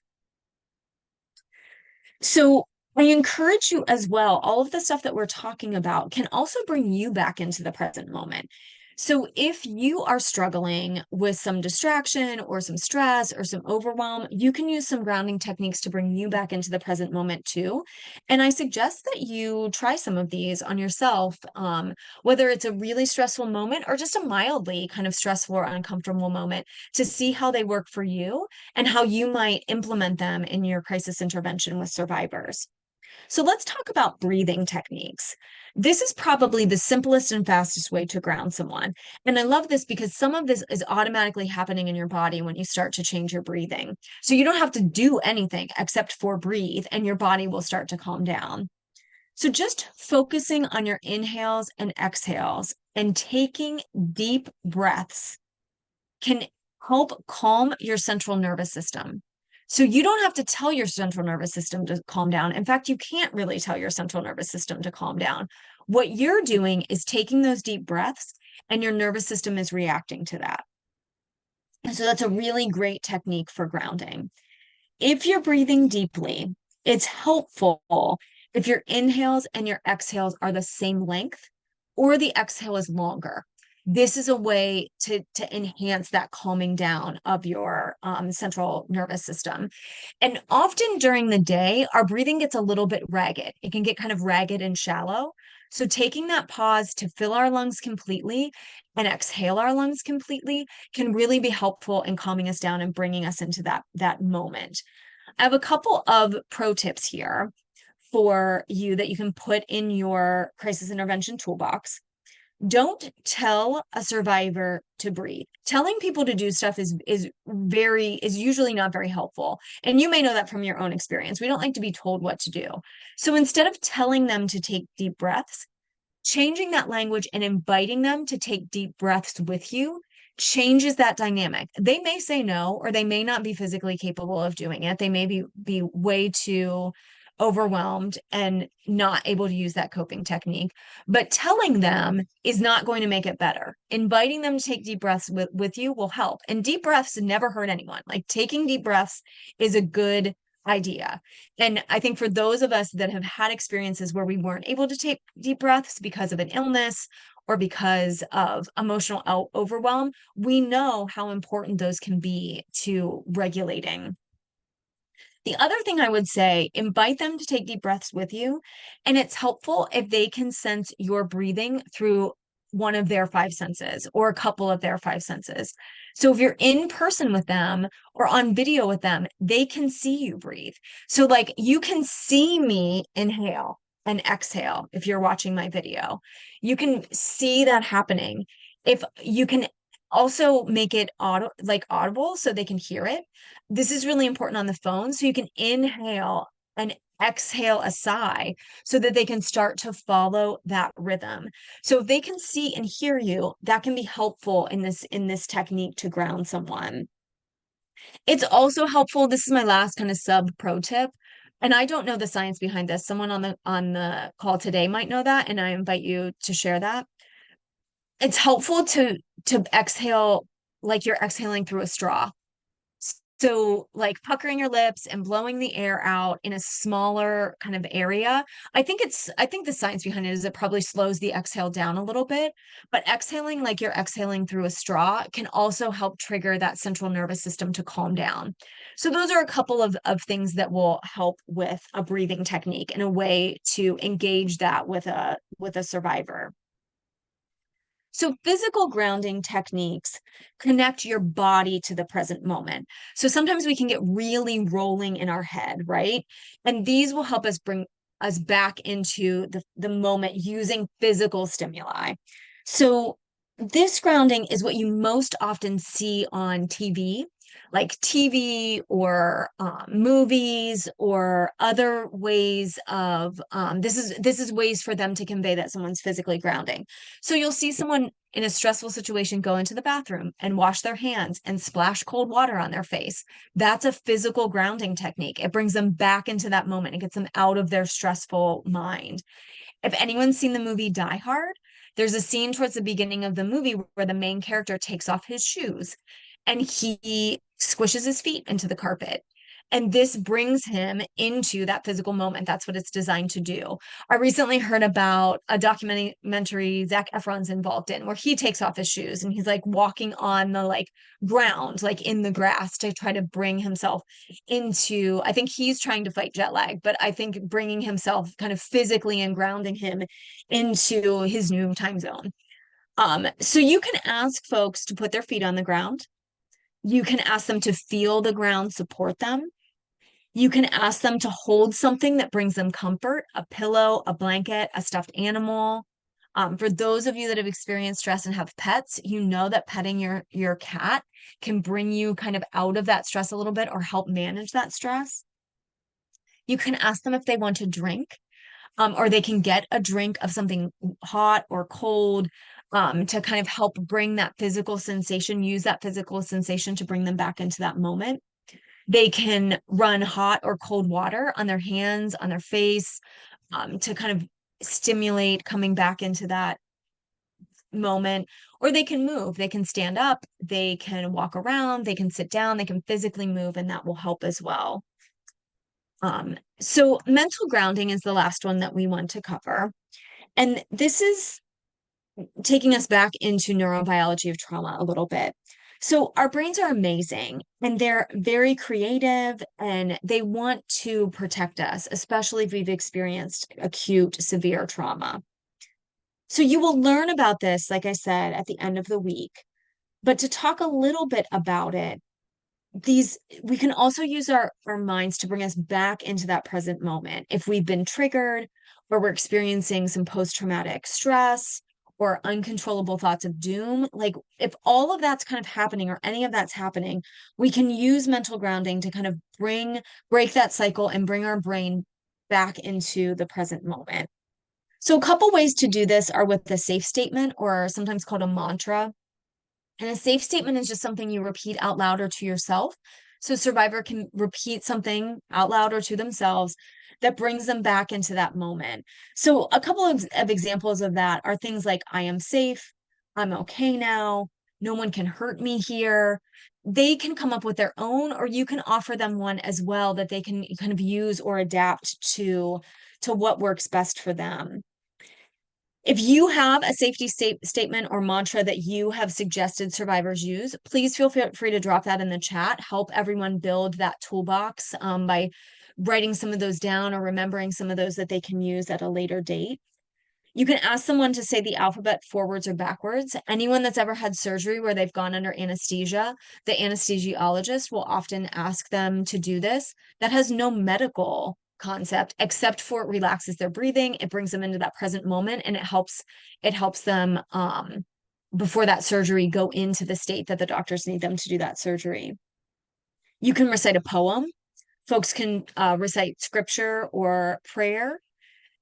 So I encourage you as well, all of the stuff that we're talking about can also bring you back into the present moment. So if you are struggling with some distraction or some stress or some overwhelm, you can use some grounding techniques to bring you back into the present moment too. And I suggest that you try some of these on yourself, whether it's a really stressful moment or just a mildly kind of stressful or uncomfortable moment, to see how they work for you and how you might implement them in your crisis intervention with survivors. So let's talk about breathing techniques. This is probably the simplest and fastest way to ground someone. And I love this because some of this is automatically happening in your body when you start to change your breathing. So you don't have to do anything except for breathe, and your body will start to calm down. So just focusing on your inhales and exhales and taking deep breaths can help calm your central nervous system. So you don't have to tell your central nervous system to calm down. In fact, you can't really tell your central nervous system to calm down. What you're doing is taking those deep breaths, and your nervous system is reacting to that. And so that's a really great technique for grounding. If you're breathing deeply, it's helpful if your inhales and your exhales are the same length or the exhale is longer. This is a way to enhance that calming down of your central nervous system. And often during the day, our breathing gets a little bit ragged. It can get kind of ragged and shallow. So taking that pause to fill our lungs completely and exhale our lungs completely can really be helpful in calming us down and bringing us into that moment. I have a couple of pro tips here for you that you can put in your crisis intervention toolbox. Don't tell a survivor to breathe. Telling people to do stuff is usually not very helpful. And you may know that from your own experience. We don't like to be told what to do. So instead of telling them to take deep breaths, changing that language and inviting them to take deep breaths with you changes that dynamic. They may say no, or they may not be physically capable of doing it. They may be way too overwhelmed and not able to use that coping technique. But telling them is not going to make it better. Inviting them to take deep breaths with you will help. And deep breaths never hurt anyone. Like, taking deep breaths is a good idea. And I think for those of us that have had experiences where we weren't able to take deep breaths because of an illness or because of emotional overwhelm, we know how important those can be to regulating. The other thing I would say, invite them to take deep breaths with you. And it's helpful if they can sense your breathing through one of their five senses or a couple of their five senses. So if you're in person with them or on video with them, they can see you breathe. So, like, you can see me inhale and exhale if you're watching my video. You can see that happening. If you can also make it audible so they can hear it. This is really important on the phone. So you can inhale and exhale a sigh so that they can start to follow that rhythm. So if they can see and hear you, that can be helpful in this technique to ground someone. It's also helpful. This is my last kind of sub pro tip. And I don't know the science behind this. Someone on the call today might know that, and I invite you to share that. It's helpful to exhale like you're exhaling through a straw. So, like puckering your lips and blowing the air out in a smaller kind of area. I think the science behind it is it probably slows the exhale down a little bit, but exhaling like you're exhaling through a straw can also help trigger that central nervous system to calm down. So, those are a couple of things that will help with a breathing technique and a way to engage that with a survivor. So, physical grounding techniques connect your body to the present moment. So, sometimes we can get really rolling in our head, right? And these will help us bring us back into the moment using physical stimuli. So, this grounding is what you most often see on TV, like TV or movies or other ways of this is ways for them to convey that someone's physically grounding. So you'll see someone in a stressful situation go into the bathroom and wash their hands and splash cold water on their face. That's a physical grounding technique. It brings them back into that moment. It gets them out of their stressful mind. If anyone's seen the movie Die Hard, there's a scene towards the beginning of the movie where the main character takes off his shoes and he squishes his feet into the carpet. And this brings him into that physical moment. That's what it's designed to do. I recently heard about a documentary Zac Efron's involved in where he takes off his shoes and he's like walking on the like ground, like in the grass to try to bring himself into, I think he's trying to fight jet lag, but I think bringing himself kind of physically and grounding him into his new time zone. So you can ask folks to put their feet on the ground. You can ask them to feel the ground support them. You can ask them to hold something that brings them comfort, a pillow, a blanket, a stuffed animal. For those of you that have experienced stress and have pets, you know that petting your cat can bring you kind of out of that stress a little bit or help manage that stress. You can ask them if they want to drink, or they can get a drink of something hot or cold, to kind of help bring that physical sensation, use that physical sensation to bring them back into that moment. They can run hot or cold water on their hands, on their face, to kind of stimulate coming back into that moment. Or they can move, they can stand up, they can walk around, they can sit down, they can physically move, and that will help as well. So mental grounding is the last one that we want to cover. And this is taking us back into neurobiology of trauma a little bit. So our brains are amazing and they're very creative and they want to protect us, especially if we've experienced acute severe trauma. So you will learn about this, like I said, at the end of the week. But to talk a little bit about it, these we can also use our minds to bring us back into that present moment. If we've been triggered or we're experiencing some post-traumatic stress or uncontrollable thoughts of doom, like if all of that's kind of happening or any of that's happening, we can use mental grounding to kind of break that cycle and bring our brain back into the present moment. So a couple ways to do this are with the safe statement, or sometimes called a mantra. And a safe statement is just something you repeat out loud or to yourself. So survivor can repeat something out loud or to themselves that brings them back into that moment. So a couple of examples of that are things like, I am safe, I'm okay now, no one can hurt me here. They can come up with their own, or you can offer them one as well that they can kind of use or adapt to what works best for them. If you have a safety statement or mantra that you have suggested survivors use, please feel free to drop that in the chat. Help everyone build that toolbox by writing some of those down or remembering some of those that they can use at a later date. You can ask someone to say the alphabet forwards or backwards. Anyone that's ever had surgery where they've gone under anesthesia, the anesthesiologist will often ask them to do this. That has no medical concept except for it relaxes their breathing, it brings them into that present moment, and it helps them before that surgery go into the state that the doctors need them to do that surgery. You can recite a poem. Folks can recite scripture or prayer.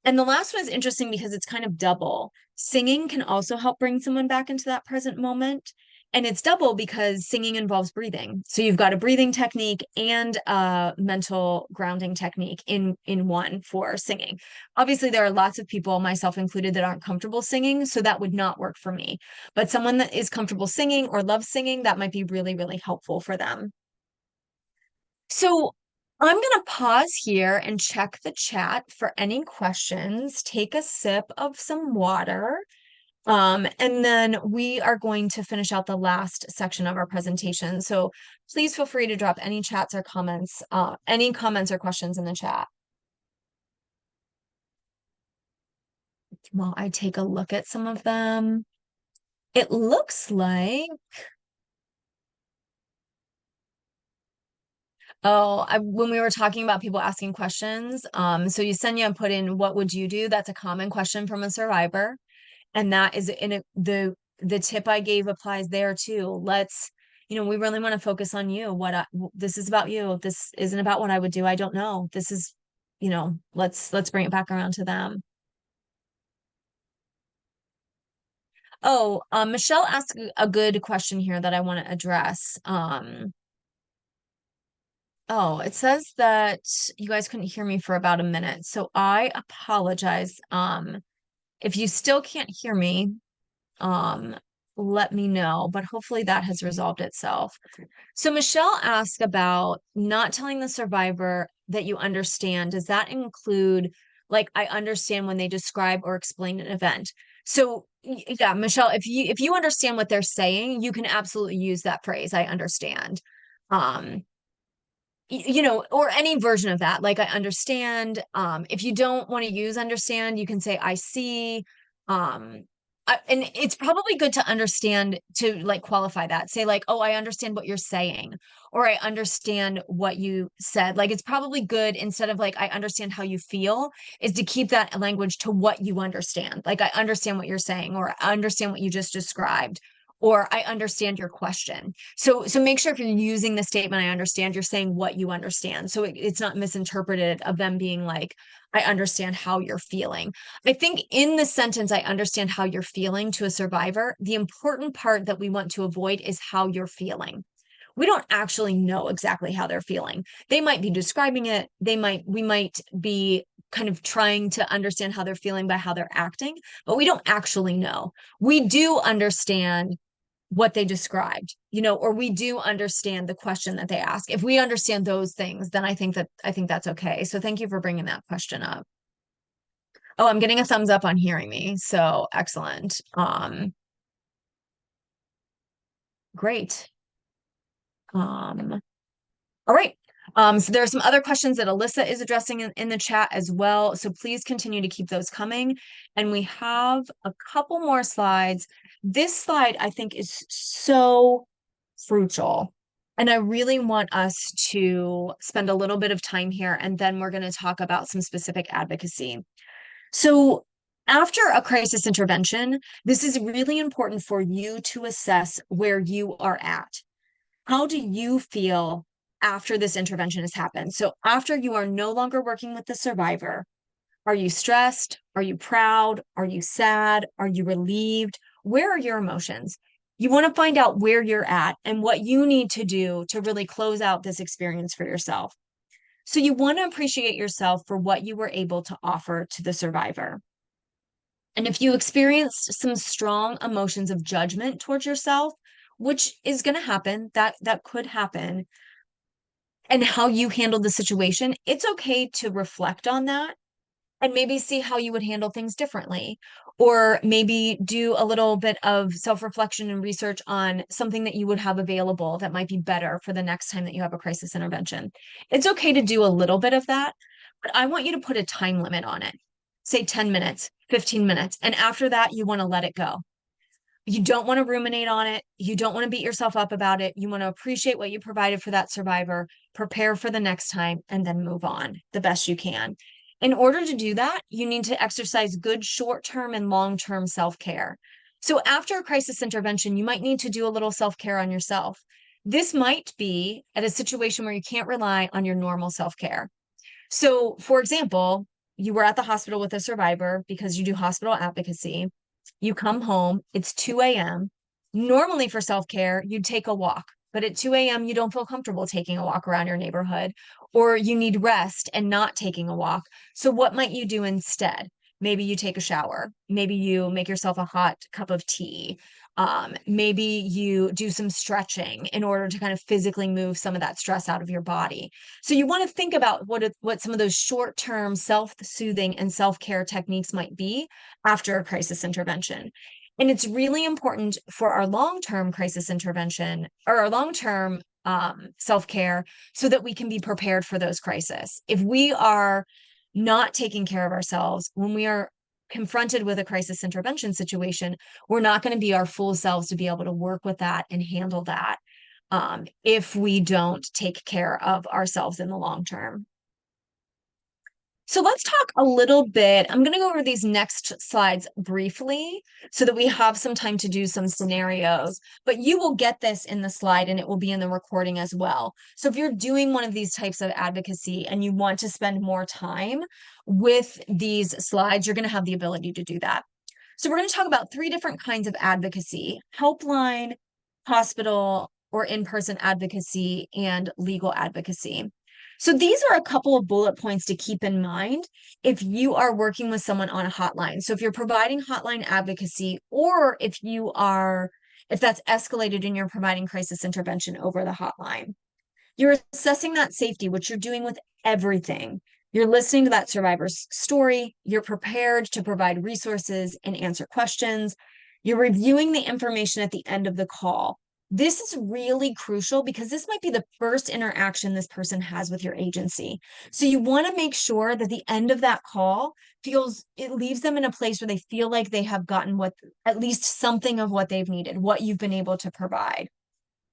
And the last one is interesting because it's kind of double. Singing can also help bring someone back into that present moment. And it's double because singing involves breathing. So you've got a breathing technique and a mental grounding technique in one for singing. Obviously, there are lots of people, myself included, that aren't comfortable singing, so that would not work for me. But someone that is comfortable singing or loves singing, that might be really, really helpful for them. So I'm going to pause here and check the chat for any questions. Take a sip of some water. And then we are going to finish out the last section of our presentation. So please feel free to drop any chats or comments, any comments or questions in the chat. While I take a look at some of them, it looks like, when we were talking about people asking questions, so Yesenia put in, what would you do? That's a common question from a survivor. And that is in the tip I gave applies there too. Let's, we really want to focus on you. This is about you. This isn't about what I would do. I don't know. This is, let's bring it back around to them. Oh, Michelle asked a good question here that I want to address. Oh, it says that you guys couldn't hear me for about a minute. So I apologize. If you still can't hear me, um, let me know, but hopefully that has resolved itself. So Michelle asked about not telling the survivor that you understand. Does that include, like, I understand when they describe or explain an event? So yeah, Michelle, if you understand what they're saying, you can absolutely use that phrase, I understand. Um, or any version of that, like I understand. If you don't want to use understand, you can say I see. um and it's probably good to understand, to like qualify that, say like, oh, I understand what you're saying, or I understand what you said. Like, it's probably good, instead of like I understand how you feel, is to keep that language to what you understand. Like, I understand what you're saying, or I understand what you just described, or I understand your question. So make sure if you're using the statement, I understand, you're saying what you understand. So it's not misinterpreted of them being like, I understand how you're feeling. I think in the sentence, I understand how you're feeling, to a survivor, the important part that we want to avoid is how you're feeling. We don't actually know exactly how they're feeling. They might be describing it. We might be kind of trying to understand how they're feeling by how they're acting, but we don't actually know. We do understand what they described, or we do understand the question that they ask. If we understand those things, then I think that's okay. So thank you for bringing that question up. Oh, I'm getting a thumbs up on hearing me. So excellent. Great. All right. So there are some other questions that Alyssa is addressing in the chat as well. So please continue to keep those coming. And we have a couple more slides. This slide, I think, is so crucial. And I really want us to spend a little bit of time here, and then we're going to talk about some specific advocacy. So after a crisis intervention, this is really important for you to assess where you are at. How do you feel after this intervention has happened? So after you are no longer working with the survivor, are you stressed? Are you proud? Are you sad? Are you relieved? Where are your emotions? You want to find out where you're at and what you need to do to really close out this experience for yourself. So you want to appreciate yourself for what you were able to offer to the survivor. And if you experienced some strong emotions of judgment towards yourself, which is going to happen, that could happen, and how you handled the situation, it's okay to reflect on that and maybe see how you would handle things differently, or maybe do a little bit of self-reflection and research on something that you would have available that might be better for the next time that you have a crisis intervention. It's okay to do a little bit of that, but I want you to put a time limit on it. Say 10 minutes, 15 minutes. And after that, you want to let it go. You don't want to ruminate on it. You don't want to beat yourself up about it. You want to appreciate what you provided for that survivor, prepare for the next time, and then move on the best you can. In order to do that, you need to exercise good short-term and long-term self-care. So after a crisis intervention, you might need to do a little self-care on yourself. This might be at a situation where you can't rely on your normal self-care. So, for example, you were at the hospital with a survivor because you do hospital advocacy. You come home, it's 2 a.m. Normally, for self care, you'd take a walk, but at 2 a.m., you don't feel comfortable taking a walk around your neighborhood, or you need rest and not taking a walk. So, what might you do instead? Maybe you take a shower. Maybe you make yourself a hot cup of tea. Maybe you do some stretching in order to kind of physically move some of that stress out of your body. So you want to think about what some of those short-term self-soothing and self-care techniques might be after a crisis intervention. And it's really important for our long-term crisis intervention or our long-term self-care so that we can be prepared for those crises. If we are not taking care of ourselves when we are confronted with a crisis intervention situation, we're not going to be our full selves to be able to work with that and handle that if we don't take care of ourselves in the long term. So let's talk a little bit. I'm going to go over these next slides briefly so that we have some time to do some scenarios, but you will get this in the slide and it will be in the recording as well. So if you're doing one of these types of advocacy and you want to spend more time with these slides, you're going to have the ability to do that. So we're going to talk about 3 different kinds of advocacy: helpline, hospital, or in-person advocacy, and legal advocacy. So these are a couple of bullet points to keep in mind if you are working with someone on a hotline. So if you're providing hotline advocacy, or if that's escalated and you're providing crisis intervention over the hotline. You're assessing that safety, which you're doing with everything. You're listening to that survivor's story. You're prepared to provide resources and answer questions. You're reviewing the information at the end of the call. This is really crucial because this might be the first interaction this person has with your agency. So you want to make sure that the end of that call it leaves them in a place where they feel like they have gotten at least something of what they've needed, what you've been able to provide.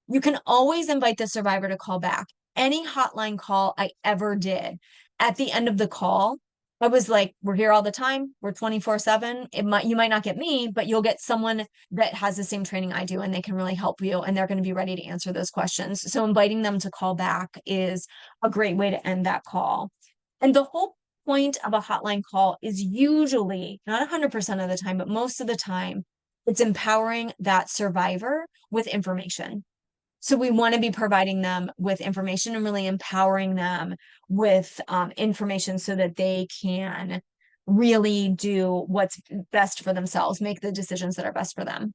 You can always invite the survivor to call back. Any hotline call I ever did, at the end of the call, I was like, we're here all the time. We're 24/7. You might not get me, but you'll get someone that has the same training I do and they can really help you and they're going to be ready to answer those questions. So inviting them to call back is a great way to end that call. And the whole point of a hotline call is usually, not 100% of the time, but most of the time, it's empowering that survivor with information. So we want to be providing them with information and really empowering them with information so that they can really do what's best for themselves, make the decisions that are best for them.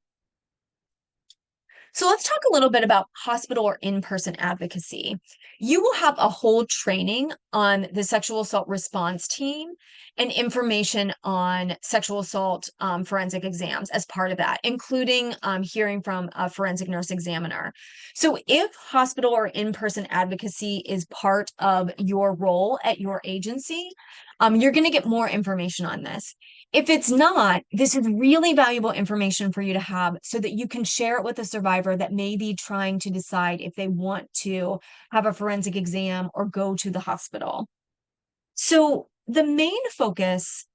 So let's talk a little bit about hospital or in-person advocacy. You will have a whole training on the sexual assault response team and information on sexual assault forensic exams as part of that, including hearing from a forensic nurse examiner. So if hospital or in-person advocacy is part of your role at your agency, you're going to get more information on this. If it's not, this is really valuable information for you to have so that you can share it with a survivor that may be trying to decide if they want to have a forensic exam or go to the hospital. So the main focus,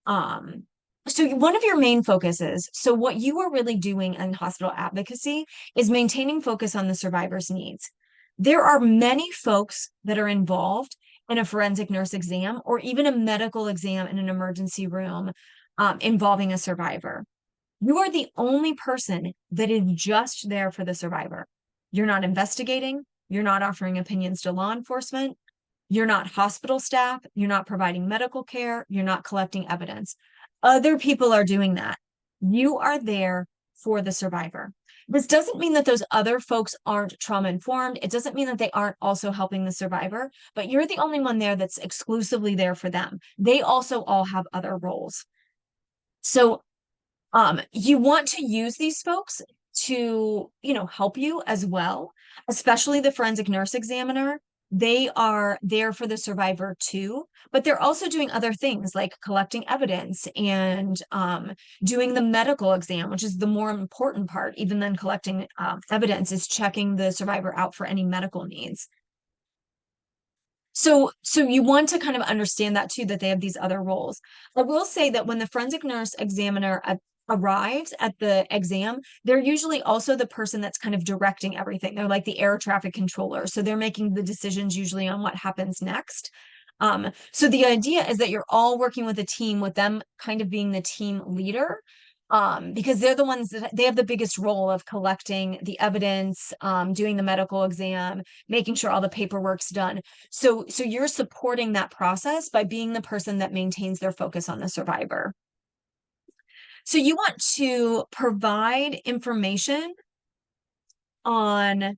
so one of your main focuses, so what you are really doing in hospital advocacy is maintaining focus on the survivor's needs. There are many folks that are involved in a forensic nurse exam or even a medical exam in an emergency room involving a survivor. You are the only person that is just there for the survivor. You're not investigating. You're not offering opinions to law enforcement. You're not hospital staff. You're not providing medical care. You're not collecting evidence. Other people are doing that. You are there for the survivor. This doesn't mean that those other folks aren't trauma informed. It doesn't mean that they aren't also helping the survivor, but you're the only one there that's exclusively there for them. They also all have other roles. So you want to use these folks to, help you as well, especially the forensic nurse examiner. They are there for the survivor too, but they're also doing other things like collecting evidence and doing the medical exam, which is the more important part, even than collecting evidence, is checking the survivor out for any medical needs. So you want to kind of understand that too, that they have these other roles. I will say that when the forensic nurse examiner arrives at the exam, they're usually also the person that's kind of directing everything. They're like the air traffic controller. So they're making the decisions usually on what happens next. So the idea is that you're all working with a team, with them kind of being the team leader, because they're the ones that they have the biggest role of collecting the evidence, doing the medical exam, making sure all the paperwork's done. So you're supporting that process by being the person that maintains their focus on the survivor. So you want to provide information on,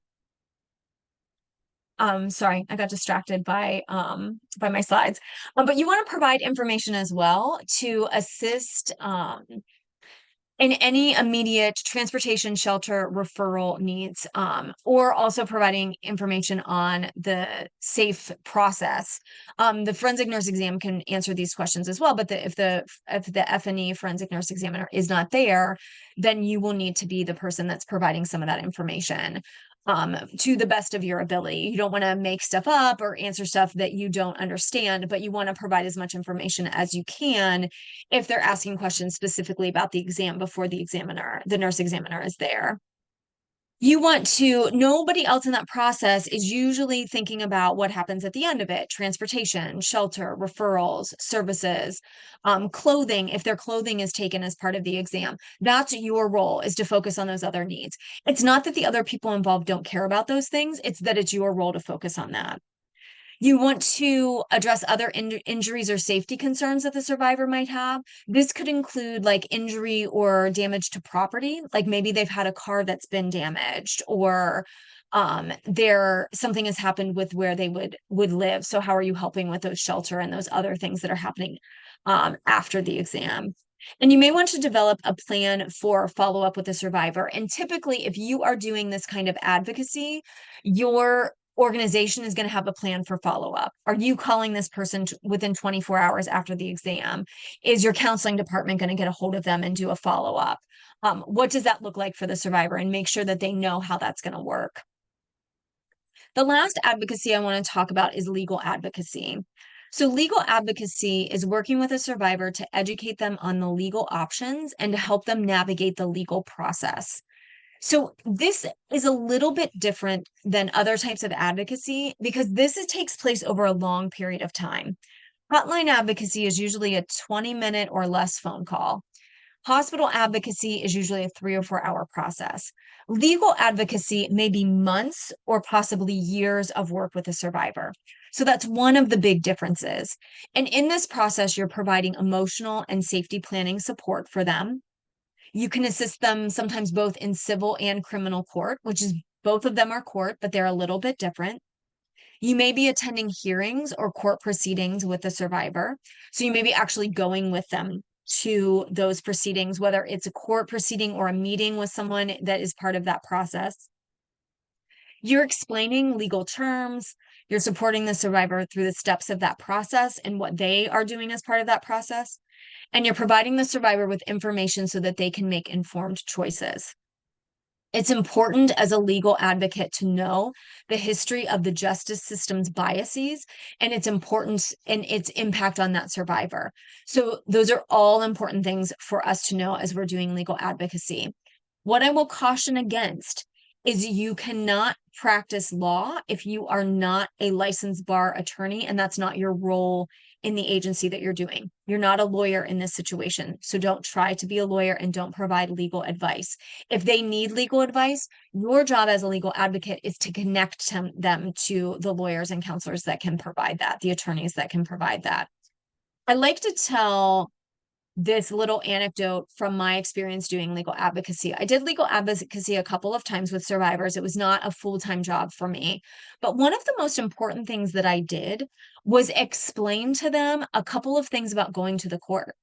sorry, I got distracted by my slides. But you want to provide information as well to assist in any immediate transportation, shelter, referral needs, or also providing information on the safe process. The forensic nurse exam can answer these questions as well, but if the F&E forensic nurse examiner is not there, then you will need to be the person that's providing some of that information to the best of your ability. You don't want to make stuff up or answer stuff that you don't understand, but you want to provide as much information as you can if they're asking questions specifically about the exam before the nurse examiner is there. You want to, nobody else in that process is usually thinking about what happens at the end of it: transportation, shelter, referrals, services, clothing, if their clothing is taken as part of the exam. That's your role, is to focus on those other needs. It's not that the other people involved don't care about those things, it's that it's your role to focus on that. You want to address other injuries or safety concerns that the survivor might have. This could include like injury or damage to property, like maybe they've had a car that's been damaged, or something has happened with where they would live. So how are you helping with those shelter and those other things that are happening after the exam? And you may want to develop a plan for follow up with the survivor. And typically, if you are doing this kind of advocacy, your organization is going to have a plan for follow up. Are you calling this person within 24 hours after the exam? Is your counseling department going to get a hold of them and do a follow up? What does that look like for the survivor? And make sure that they know how that's going to work. The last advocacy I want to talk about is legal advocacy. So, legal advocacy is working with a survivor to educate them on the legal options and to help them navigate the legal process. So, this is a little bit different than other types of advocacy because takes place over a long period of time. Hotline advocacy is usually a 20-minute or less phone call. Hospital advocacy is usually a 3 or 4 hour process. Legal advocacy may be months or possibly years of work with a survivor. So that's one of the big differences. And in this process, you're providing emotional and safety planning support for them. You can assist them sometimes both in civil and criminal court, which is both of them are court, but they're a little bit different. You may be attending hearings or court proceedings with the survivor. So you may be actually going with them to those proceedings, whether it's a court proceeding or a meeting with someone that is part of that process. You're explaining legal terms. You're supporting the survivor through the steps of that process and what they are doing as part of that process. And you're providing the survivor with information so that they can make informed choices. It's important as a legal advocate to know the history of the justice system's biases and its importance and its impact on that survivor. So those are all important things for us to know as we're doing legal advocacy. What I will caution against is you cannot practice law if you are not a licensed bar attorney, and that's not your role in the agency that you're doing. You're not a lawyer in this situation. So don't try to be a lawyer and don't provide legal advice. If they need legal advice, your job as a legal advocate is to connect them to the lawyers and counselors that can provide that, the attorneys that can provide that. I like to tell this little anecdote from my experience doing legal advocacy. I did legal advocacy a couple of times with survivors. It was not a full-time job for me. But one of the most important things that I did was explain to them a couple of things about going to the court.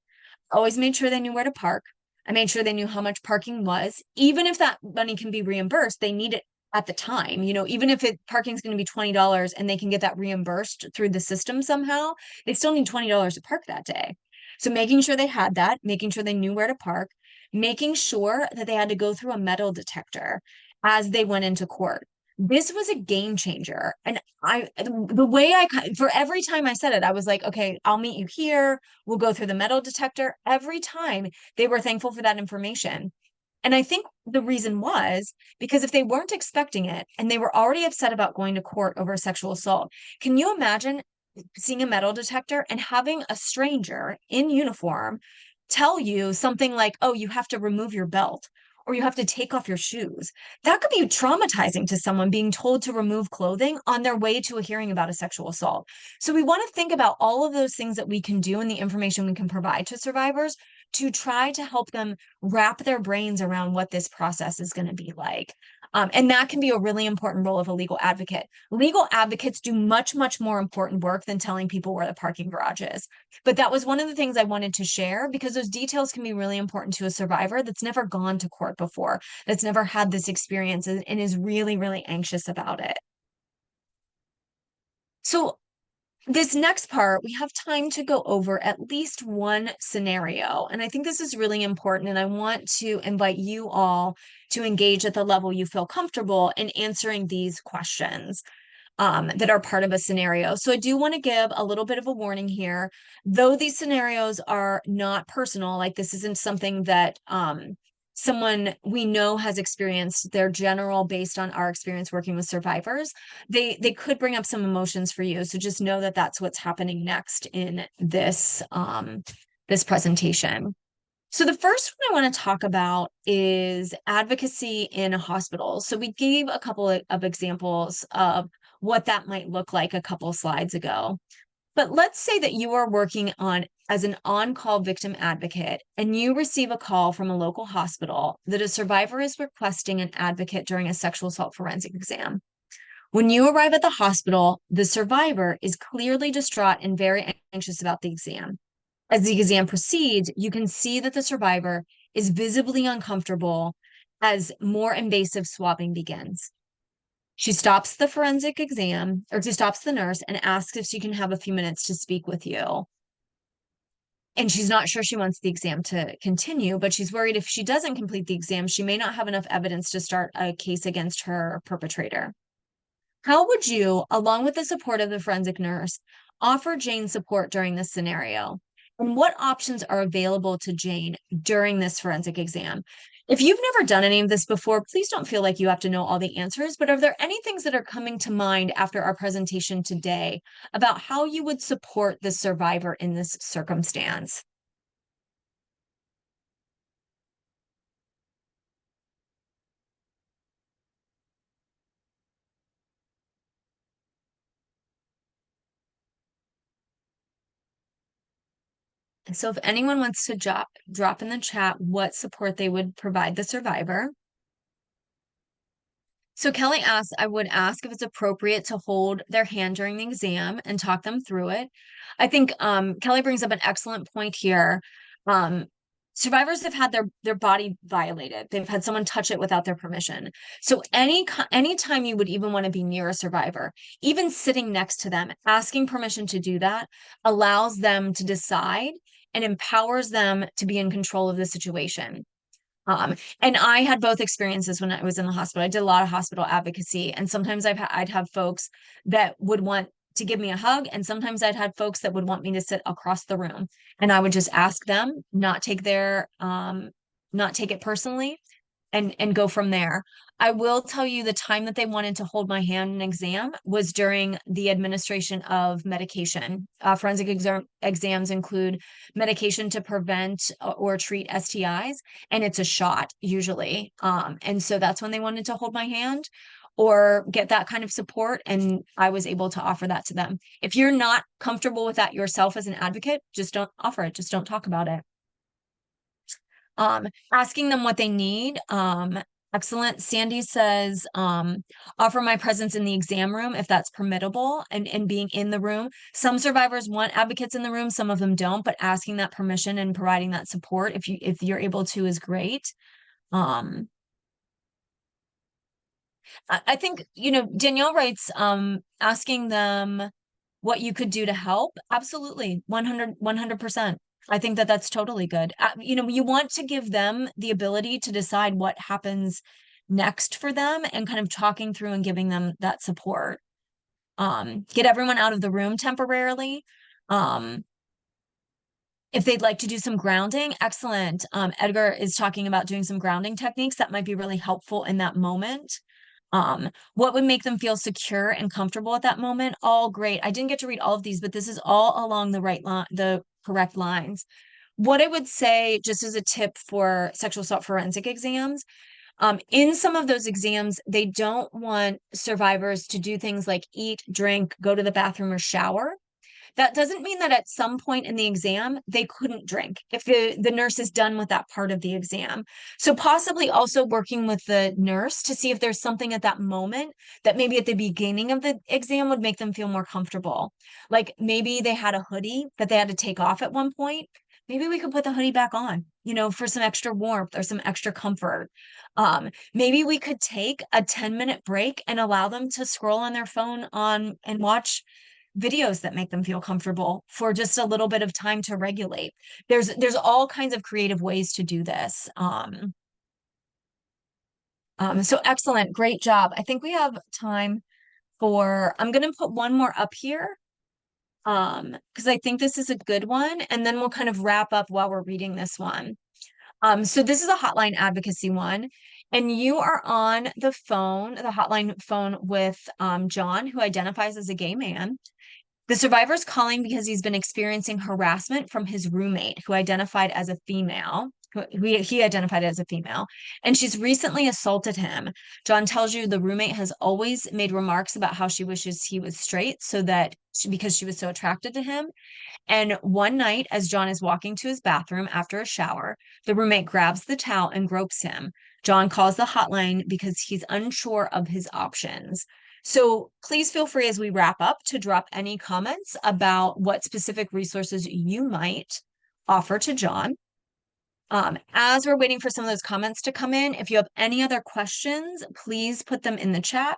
I always made sure they knew where to park. I made sure they knew how much parking was. Even if that money can be reimbursed, they need it at the time. Even if parking is going to be $20 and they can get that reimbursed through the system somehow, they still need $20 to park that day. So making sure they had that, making sure they knew where to park, making sure that they had to go through a metal detector as they went into court. This was a game changer. And the way for every time I said it, I was like, okay, I'll meet you here. We'll go through the metal detector. Every time they were thankful for that information. And I think the reason was because if they weren't expecting it and they were already upset about going to court over sexual assault, can you imagine seeing a metal detector and having a stranger in uniform tell you something like, oh, you have to remove your belt or you have to take off your shoes? That could be traumatizing to someone being told to remove clothing on their way to a hearing about a sexual assault. So we want to think about all of those things that we can do and the information we can provide to survivors to try to help them wrap their brains around what this process is going to be like. And that can be a really important role of a legal advocate. Legal advocates do much, much more important work than telling people where the parking garage is. But that was one of the things I wanted to share because those details can be really important to a survivor that's never gone to court before, that's never had this experience and is really, really anxious about it. So this next part, we have time to go over at least one scenario. And I think this is really important. And I want to invite you all to engage at the level you feel comfortable in answering these questions that are part of a scenario. So I do want to give a little bit of a warning here. Though these scenarios are not personal, like this isn't something that someone we know has experienced, they're general based on our experience working with survivors, they could bring up some emotions for you. So just know that that's what's happening next in this presentation. So the first one I want to talk about is advocacy in a hospital. So we gave a couple of examples of what that might look like a couple slides ago. But let's say that you are working on as an on-call victim advocate and you receive a call from a local hospital that a survivor is requesting an advocate during a sexual assault forensic exam. When you arrive at the hospital, the survivor is clearly distraught and very anxious about the exam. As the exam proceeds, you can see that the survivor is visibly uncomfortable as more invasive swabbing begins. She stops the forensic exam, or she stops the nurse and asks if she can have a few minutes to speak with you. And she's not sure she wants the exam to continue, but she's worried if she doesn't complete the exam, she may not have enough evidence to start a case against her perpetrator. How would you, along with the support of the forensic nurse, offer Jane support during this scenario? And what options are available to Jane during this forensic exam? If you've never done any of this before, please don't feel like you have to know all the answers, but are there any things that are coming to mind after our presentation today about how you would support the survivor in this circumstance? So if anyone wants to drop in the chat what support they would provide the survivor. So Kelly asks, I would ask if it's appropriate to hold their hand during the exam and talk them through it. I think Kelly brings up an excellent point here. Um, Survivors have had their body violated. They've had someone touch it without their permission. So anytime you would even want to be near a survivor, even sitting next to them, asking permission to do that allows them to decide and empowers them to be in control of the situation. And I had both experiences when I was in the hospital. I did a lot of hospital advocacy, and sometimes I'd have folks that would want to give me a hug, and sometimes I'd had folks that would want me to sit across the room, and I would just ask them, not take it personally, and go from there. I will tell you the time that they wanted to hold my hand in exam was during the administration of medication. Forensic exams include medication to prevent or treat STIs, and it's a shot usually. And so that's when they wanted to hold my hand or get that kind of support, and I was able to offer that to them. If you're not comfortable with that yourself as an advocate, just don't offer it, just don't talk about it. Asking them what they need. Excellent. Sandy says, offer my presence in the exam room if that's permittable and being in the room. Some survivors want advocates in the room, some of them don't, but asking that permission and providing that support if you're able to is great. I think, Danielle writes, asking them what you could do to help. Absolutely. 100%. I think that that's totally good. You want to give them the ability to decide what happens next for them and kind of talking through and giving them that support. Get everyone out of the room temporarily. Um, if they'd like to do some grounding, excellent. Edgar is talking about doing some grounding techniques that might be really helpful in that moment. What would make them feel secure and comfortable at that moment? All great. I didn't get to read all of these, but this is all along the right line, the correct lines. What I would say, just as a tip for sexual assault forensic exams, in some of those exams, they don't want survivors to do things like eat, drink, go to the bathroom, or shower. That doesn't mean that at some point in the exam they couldn't drink if the nurse is done with that part of the exam. So possibly also working with the nurse to see if there's something at that moment that maybe at the beginning of the exam would make them feel more comfortable. Like maybe they had a hoodie that they had to take off at one point. Maybe we could put the hoodie back on, for some extra warmth or some extra comfort. Maybe we could take a 10-minute break and allow them to scroll on their phone on and watch videos that make them feel comfortable for just a little bit of time to regulate. There's all kinds of creative ways to do this. So excellent, great job. I think we have time for, I'm going to put one more up here, because I think this is a good one, and then we'll kind of wrap up while we're reading this one. So this is a hotline advocacy one, and you are on the phone, the hotline phone with John, who identifies as a gay man. The survivor's calling because he's been experiencing harassment from his roommate, who identified as a female. He identified as a female, and she's recently assaulted him. John tells you the roommate has always made remarks about how she wishes he was straight, because she was so attracted to him. And one night, as John is walking to his bathroom after a shower, the roommate grabs the towel and gropes him. John calls the hotline because he's unsure of his options. So please feel free as we wrap up to drop any comments about what specific resources you might offer to John. As we're waiting for some of those comments to come in, if you have any other questions, please put them in the chat.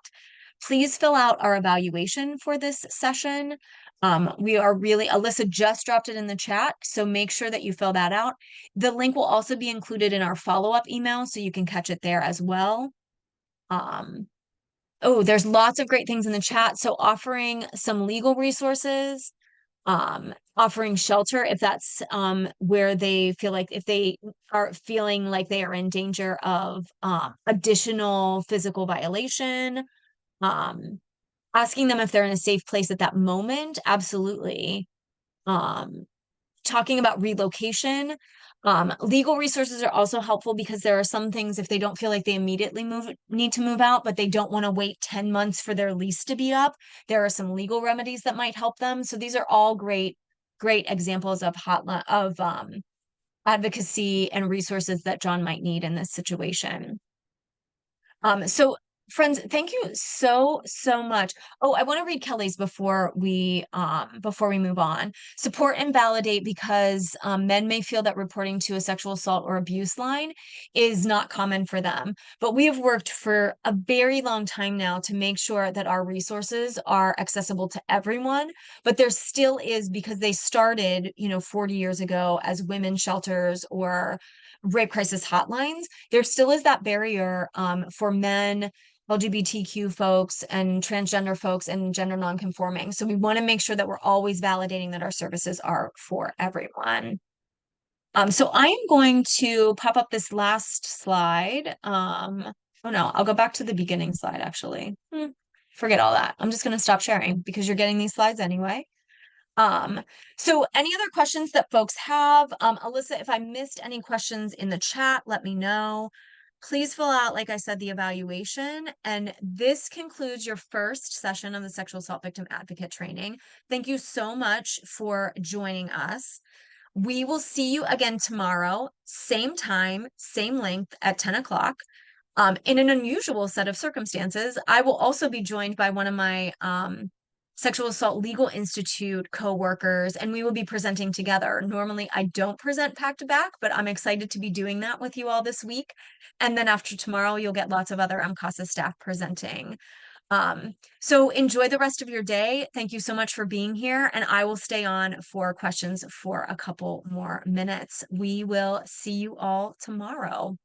Please fill out our evaluation for this session. Alyssa just dropped it in the chat, so make sure that you fill that out. The link will also be included in our follow-up email, so you can catch it there as well. There's lots of great things in the chat. So offering some legal resources, offering shelter if that's where they feel like, if they are feeling like they are in danger of additional physical violation, asking them if they're in a safe place at that moment. Absolutely. Talking about relocation. Legal resources are also helpful because there are some things, if they don't feel like they immediately need to move out, but they don't want to wait 10 months for their lease to be up, there are some legal remedies that might help them. So these are all great examples of advocacy and resources that John might need in this situation. So friends, thank you so much. I want to read Kelly's before we move on. Support and validate, because men may feel that reporting to a sexual assault or abuse line is not common for them. But we have worked for a very long time now to make sure that our resources are accessible to everyone. But there still is, because they started, 40 years ago as women's shelters or rape crisis hotlines, there still is that barrier for men, LGBTQ folks, and transgender folks, and gender nonconforming. So we want to make sure that we're always validating that our services are for everyone. So I am going to pop up this last slide. Oh no, I'll go back to the beginning slide actually. Forget all that. I'm just going to stop sharing because you're getting these slides anyway. So any other questions that folks have? Alyssa, if I missed any questions in the chat, let me know. Please fill out, like I said, the evaluation. And this concludes your first session of the Sexual Assault Victim Advocate Training. Thank you so much for joining us. We will see you again tomorrow, same time, same length at 10 o'clock. In an unusual set of circumstances, I will also be joined by one of my Sexual Assault Legal Institute co-workers, and we will be presenting together. Normally, I don't present back to back, but I'm excited to be doing that with you all this week. And then after tomorrow, you'll get lots of other MCASA staff presenting. So enjoy the rest of your day. Thank you so much for being here, and I will stay on for questions for a couple more minutes. We will see you all tomorrow.